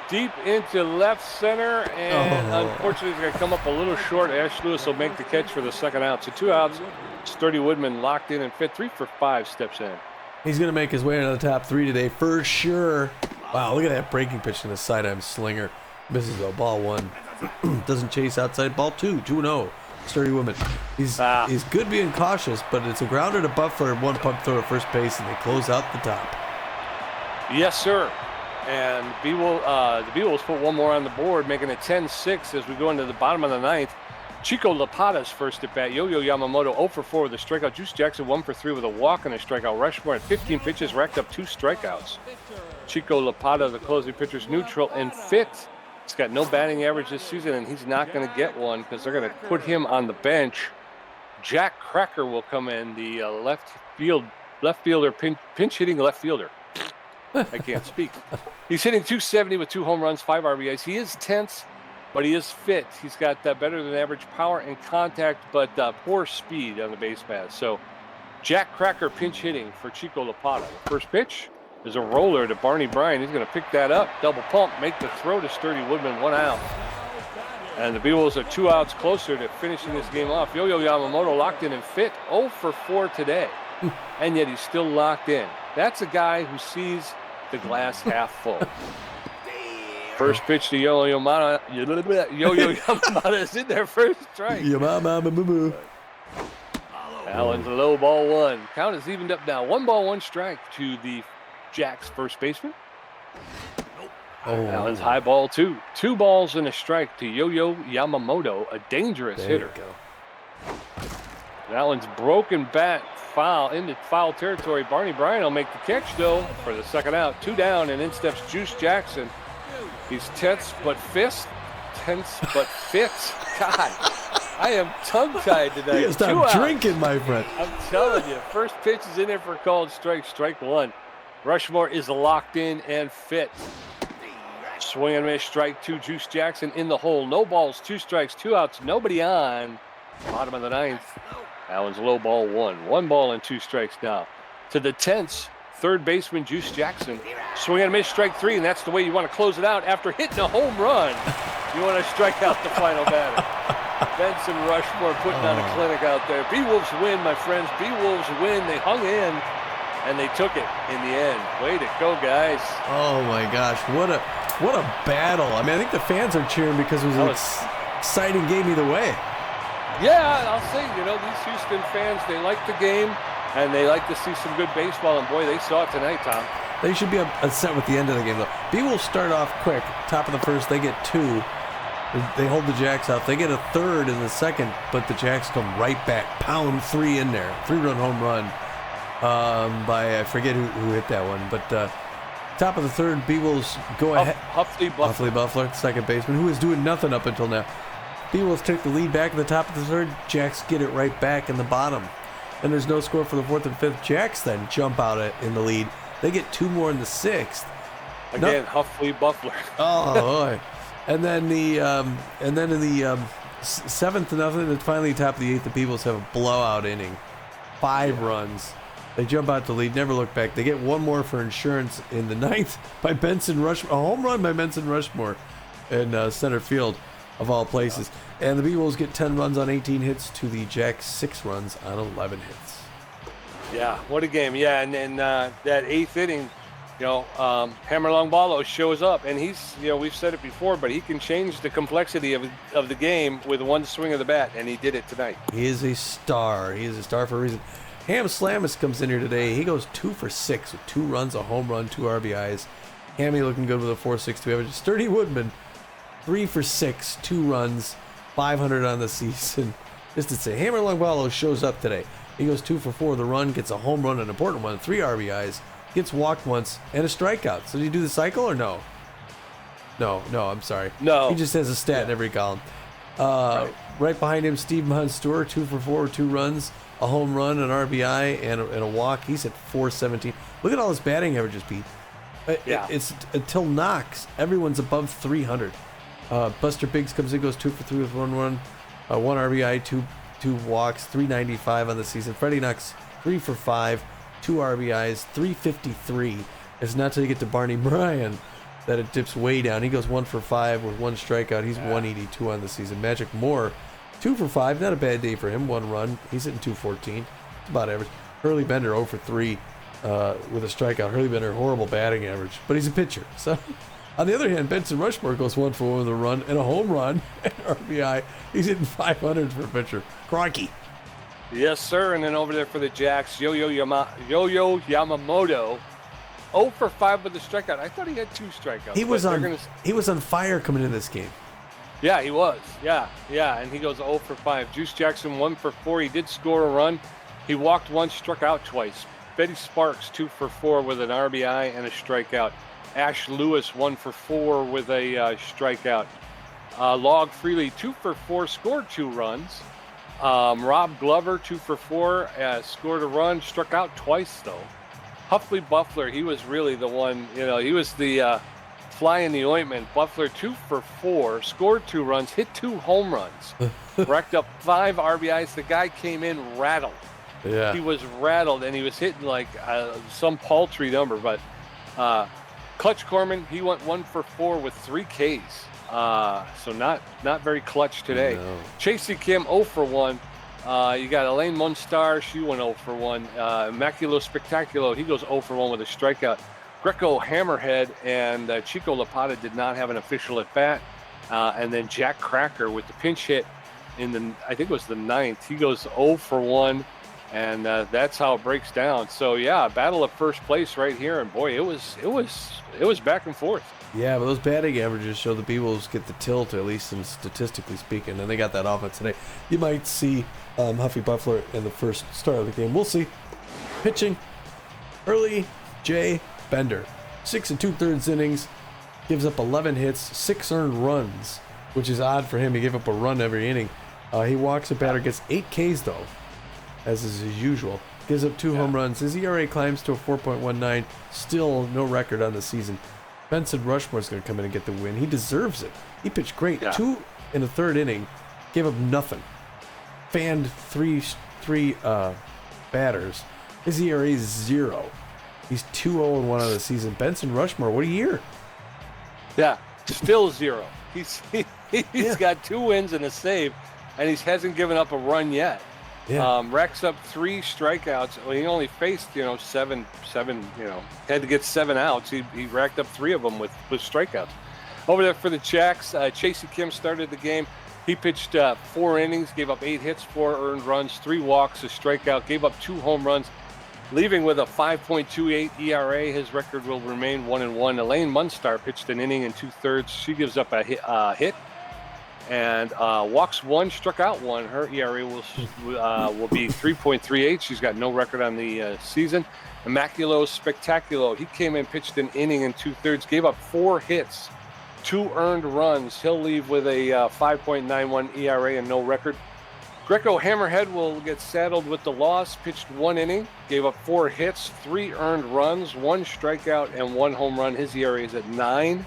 Deep into left center, and unfortunately it's going to come up a little short. Ash Lewis will make the catch for the second out. So 2 outs. Sturdy Woodman locked in and fit. 3 for 5 steps in. He's going to make his way into the top 3 today for sure. Wow, look at that breaking pitch in the sidearm slinger. Misses a ball 1. Doesn't chase outside. Ball 2, 2-0. Sturdy Woodman. He's good being cautious, but it's a grounder to Buffler, 1 pump throw to first base, and they close out the top. Yes, sir. And the Beewolves put 1 more on the board, making it 10-6 as we go into the bottom of the 9th. Chico Lapata's first at bat. Yo-Yo Yamamoto 0 for 4 with a strikeout. Juice Jackson 1 for 3 with a walk and a strikeout. Rushmore at 15 pitches racked up 2 strikeouts. Chico Lapata, the closing pitcher's neutral and fit. He's got no batting average this season, and he's not going to get one because they're going to put him on the bench. Jack Cracker will come in, the left fielder, pinch hitting left fielder. I can't speak. He's hitting 270 with 2 home runs, 5 RBIs. He is tense, but he is fit. He's got better than average power and contact, but poor speed on the base paths. So Jack Cracker pinch hitting for Chico Lapata. The first pitch is a roller to Barney Bryan. He's going to pick that up, double pump, make the throw to Sturdy Woodman, 1 out. And the Beewolves are 2 outs closer to finishing this game off. Yo-Yo Yamamoto locked in and fit, 0 for 4 today. And yet he's still locked in. That's a guy who sees the glass half full. First pitch to Yo-Yo Yamamoto is in there, first strike. Allen's a low ball 1. Count is evened up now. 1 ball, 1 strike to the Jack's first baseman. Allen's high ball 2. 2 balls and a strike to Yo-Yo Yamamoto, a dangerous hitter. Allen's broken bat foul into foul territory. Barney Bryan will make the catch though for the second out. 2 down, and in steps Juice Jackson. He's tense but fist. Tense but fit. God, I am tongue-tied tonight. You stop drinking, my friend. I'm telling you, first pitch is in there for a called strike. Strike 1. Rushmore is locked in and fit. Swing and miss, strike 2. Juice Jackson in the hole. No balls, 2 strikes, 2 outs, nobody on. Bottom of the 9th. Allen's low ball 1. 1 ball and 2 strikes now. To the tense, third baseman Juice Jackson. Swing and miss, strike 3, and that's the way you want to close it out after hitting a home run. You want to strike out the final batter. Benson Rushmore putting on a clinic out there. Beewolves win, my friends. Beewolves win. They hung in, and they took it in the end. Way to go, guys. Oh my gosh, what a battle. I mean, I think the fans are cheering because it was an exciting game either way. Yeah, I'll say, these Houston fans, they like the game, and they like to see some good baseball, and boy, they saw it tonight, Tom. They should be upset with the end of the game, though. Beewolves start off quick. Top of the first, they get 2. They hold the Jacks out. They get a third in the second, but the Jacks come right back. Pound 3 in there. 3-run home run by, I forget who hit that one, but top of the third, Beewolves go ahead. Huffley Buffler, second baseman, who was doing nothing up until now. Beewolves take the lead back in the top of the third. Jacks get it right back in the bottom. And there's no score for the 4th and 5th. Jacks then jump out in the lead. They get 2 more in the 6th. Again, Huffley Buffler. Oh, boy. And then in the 7th to nothing, and finally top of the 8th, the Beewolves have a blowout inning. 5 runs. They jump out to lead, never look back. They get 1 more for insurance in the 9th by Benson Rushmore. A home run by Benson Rushmore in center field, of all places. And the Beewolves get 10 runs on 18 hits to the Jacks 6 runs on 11 hits. Yeah, what a game. Yeah, and then that 8th inning, Hammer Long Ballo shows up, and he's, we've said it before, but he can change the complexity of the game with one swing of the bat, and he did it tonight. He is a star. He is a star for a reason. Ham Slamus comes in here today. He goes 2 for 6 with 2 runs, a home run, 2 RBIs. Hammy looking good with a 4.62 average. Sturdy Woodman, 3 for 6, 2 runs, 500 on the season. Just to say, Hammer Long Ballo shows up today. He goes 2 for 4 with a run, gets a home run, an important one, 3 RBIs. Gets walked once and a strikeout. So did he do the cycle or no? No, I'm sorry. No. He just has a stat in every column. Right behind him, Steve Monstour, 2 for 4, 2 runs, a home run, an RBI, and a walk. He's at 417. Look at all his batting averages, Pete. It's until Knox, everyone's above 300. Buster Biggs comes in, goes 2 for 3 with 1 run, 1 RBI, 2 walks, 395 on the season. Freddie Knox, 3 for 5. 2 RBIs, 353. It's not till you get to Barney Bryan that it dips way down. He goes 1 for 5 with 1 strikeout. He's 182 on the season. Magic Moore, 2 for 5. Not a bad day for him. 1 run. He's hitting 214. It's about average. Hurley Bender 0 for 3 with a strikeout. Hurley Bender, horrible batting average, but he's a pitcher. So, on the other hand, Benson Rushmore goes 1 for 1 with a run and a home run and RBI. He's hitting 500 for a pitcher. Crikey. Yes, sir. And then over there for the Jacks, Yo-Yo Yamamoto, 0 for 5 with the strikeout. I thought he had 2 strikeouts. He was on fire coming into this game. Yeah, he was. Yeah. And he goes 0 for 5. Juice Jackson 1 for 4. He did score a run. He walked once, struck out twice. Betty Sparks 2 for 4 with an RBI and a strikeout. Ash Lewis 1 for 4 with a strikeout. Log Freely 2 for 4, scored 2 runs. Rob Glover 2 for 4, scored a run, struck out twice though. Huffley Buffler, he was really the one, he was the fly in the ointment. Buffler 2 for 4, scored 2 runs, hit 2 home runs, racked up 5 RBIs. The guy came in rattled. Yeah, he was rattled, and he was hitting like some paltry number. But Clutch Corman, he went 1 for 4 with 3 Ks. So not very clutch today. No. Chasey Kim 0 for 1. You got Elaine Munstar, she went 0 for 1. Immaculo Spectaculo, he goes 0 for 1 with a strikeout. Greco Hammerhead and Chico Lapata did not have an official at bat. And then Jack Cracker with the pinch hit I think it was the 9th. He goes 0 for 1. And that's how it breaks down. So yeah, battle of first place right here, and boy, it was back and forth. Yeah, but those batting averages show the Beewolves get the tilt, at least statistically speaking, and they got that offense today. You might see Huffy Buffler in the first start of the game. We'll see. Pitching, Hurley J. Bender, 6 2/3 innings, gives up 11 hits, 6 earned runs, which is odd for him. He gave up a run every inning. He walks a batter, gets 8 Ks though, as is his usual. Gives up 2 home runs. His ERA climbs to a 4.19. Still no record on the season. Benson Rushmore's going to come in and get the win. He deserves it. He pitched great. Yeah. 2 in the 3rd inning. Gave up nothing. Fanned three batters. His ERA is 0. He's 2-0-1 on the season. Benson Rushmore, what a year. Yeah, still 0. He's got 2 wins and a save, and he hasn't given up a run yet. Yeah. Racks up 3 strikeouts. Well, he only faced, 7, had to get 7 outs. He racked up 3 of them with strikeouts. Over there for the Jacks, Chasey Kim started the game. He pitched 4 innings, gave up 8 hits, 4 earned runs, 3 walks, a strikeout, gave up 2 home runs, leaving with a 5.28 ERA. His record will remain 1-1. Elaine Munstar pitched an inning and 2/3. She gives up a hit. And walks 1, struck out 1. Her ERA will be 3.38. She's got no record on the season. Immaculo Spectaculo, he came in, pitched an inning and 2/3, gave up 4 hits, 2 earned runs. He'll leave with a 5.91 ERA and no record. Greco Hammerhead will get saddled with the loss. Pitched 1 inning, gave up 4 hits, 3 earned runs, 1 strikeout, and 1 home run. His ERA is at 9.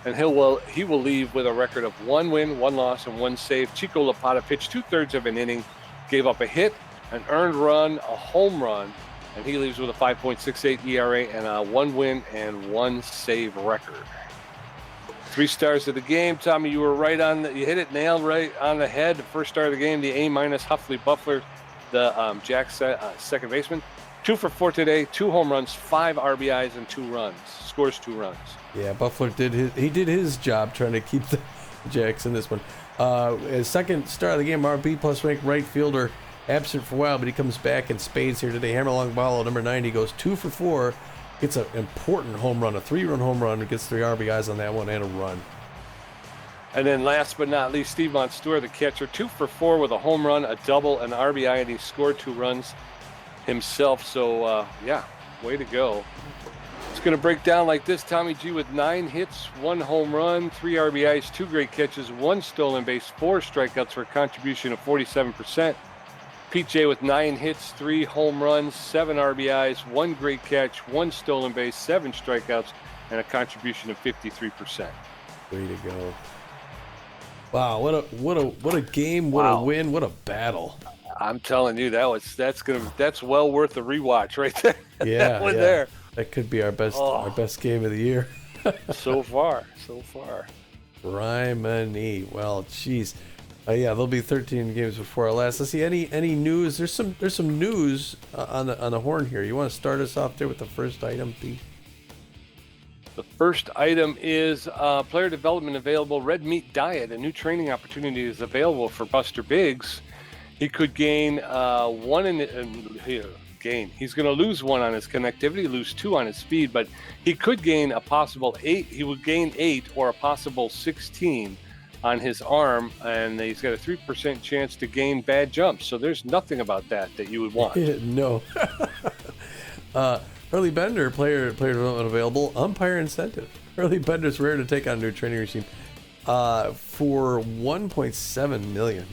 And he will leave with a record of 1 win, 1 loss, and 1 save. Chico Lapata pitched 2/3 of an inning, gave up a hit, an earned run, a home run, and he leaves with a 5.68 ERA and a 1 win and 1 save record. 3 stars of the game, Tommy. You were right on. You hit it nailed right on the head. The first star of the game, the A- Huffley Buffler, the Jack's second baseman. 2 for 4 today, 2 home runs, 5 RBIs, and 2 runs. Scores 2 runs. Yeah, Buffalo did his job trying to keep the Jacks in this one. His second start of the game, RB plus ranked right fielder, absent for a while, but he comes back in spades here today. Hammer long ball, number 90, goes 2 for 4. Gets an important home run, a 3-run home run. Gets 3 RBIs on that one and a run. And then last but not least, Steve Monstour, the catcher, 2 for 4 with a home run, a double, an RBI, and he scored 2 runs himself. So, yeah, way to go. It's going to break down like this. Tommy G with 9 hits, 1 home run, 3 RBIs, 2 great catches, 1 stolen base, 4 strikeouts for a contribution of 47%. Pete J with 9 hits, 3 home runs, 7 RBIs, 1 great catch, 1 stolen base, 7 strikeouts, and a contribution of 53%. Way to go! Wow, what a game! What a win! What a battle! I'm telling you, that's well worth a rewatch right there. Yeah, that there. That could be our best game of the year. so far. Criminy. Well, geez. Yeah, there'll be 13 games before our last. Let's see any news. There's some news on the horn here. You want to start us off there with the first item, Pete? The first item is player development available. Red meat diet. A new training opportunity is available for Buster Biggs. He could gain He's going to lose 1 on his connectivity, lose 2 on his speed, but he could gain a possible 8. He would gain 8 or a possible 16 on his arm, and he's got a 3% chance to gain bad jumps. So there's nothing about that you would want. No. Hurley Bender, player development available. Umpire incentive. Hurley Bender's rare to take on a new training regime. For $1.7 million.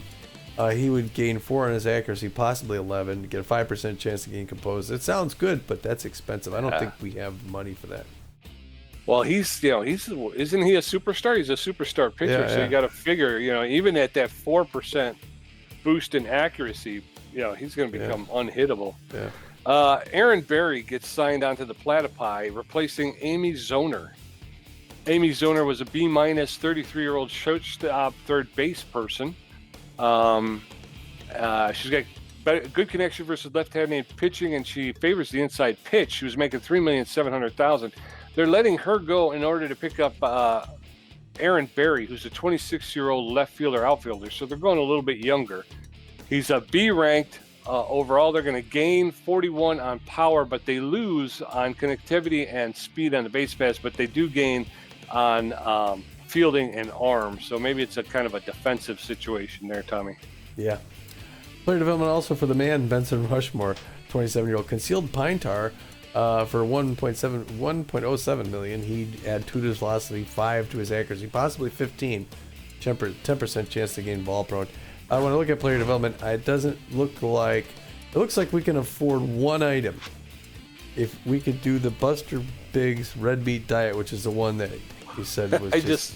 He would gain 4 on his accuracy, possibly 11, get a 5% chance to gain composed. It sounds good, but that's expensive. I don't think we have money for that. Well, isn't he a superstar? He's a superstar pitcher, so you got to figure, even at that 4% boost in accuracy, he's going to become unhittable. Yeah. Aaron Berry gets signed onto the Platypi, replacing Amy Zoner. Amy Zoner was a B- 33-year-old shortstop third base person. She's got good connection versus left-handed pitching, and she favors the inside pitch. She was making $3,700,000. They're letting her go in order to pick up Aaron Berry, who's a 26-year-old left fielder outfielder. So they're going a little bit younger. He's a B ranked overall. They're going to gain 41 on power, but they lose on connectivity and speed on the base paths, but they do gain on fielding and arm. So maybe it's a kind of a defensive situation there, Tommy. Yeah. Player development also for the man, Benson Rushmore, 27-year-old concealed pine tar. For $1.07 million, he'd add 2 to his velocity, 5 to his accuracy, possibly 15. 10% chance to gain ball prone. When I look at player development, it looks like we can afford 1 item. If we could do the Buster Biggs red meat diet, which is the one that he said was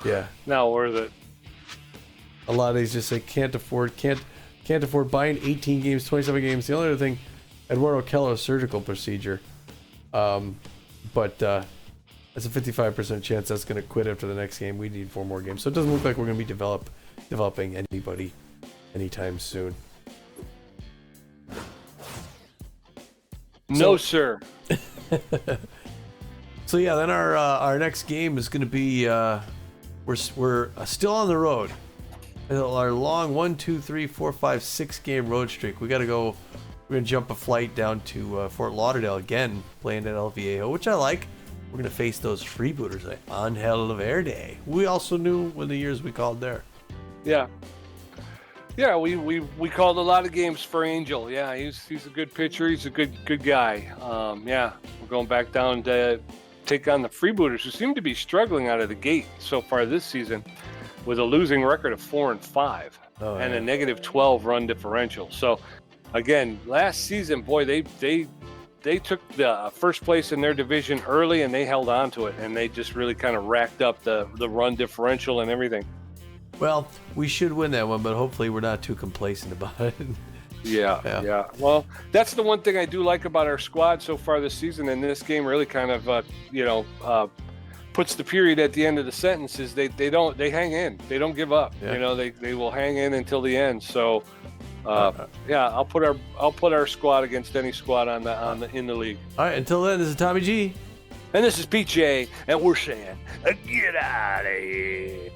yeah, not worth it. A lot of these just say can't afford buying 18 games, 27 games. The only other thing, Eduardo Kello's surgical procedure, but that's a 55% chance that's going to quit after the next game. We need 4 more games, so it doesn't look like we're going to be developing anybody anytime soon. No, sir. So yeah, then our next game is going to be we're still on the road. Our long 1, 2, 3, 4, 5, 6 game road streak. We got to go. We're going to jump a flight down to Fort Lauderdale again, playing at El Viejo, which I like. We're going to face those freebooters on Hell Verde. We also knew when the years we called there. Yeah. Yeah, we called a lot of games for Angel. Yeah, he's a good pitcher. He's a good guy. Yeah, we're going back down to take on the freebooters, who seem to be struggling out of the gate so far this season, with a losing record of 4-5 and a negative 12 run differential. So, again, last season, boy, they took the first place in their division early, and they held on to it, and they just really kind of racked up the run differential and everything. Well, we should win that one, but hopefully we're not too complacent about it. Yeah. Well, that's the one thing I do like about our squad so far this season, and this game really kind of, puts the period at the end of the sentence. Is they hang in. They don't give up. Yeah. They will hang in until the end. So, Yeah, I'll put our squad against any squad in the league. All right, until then, this is Tommy G. And this is PJ, and we're saying, get out of here.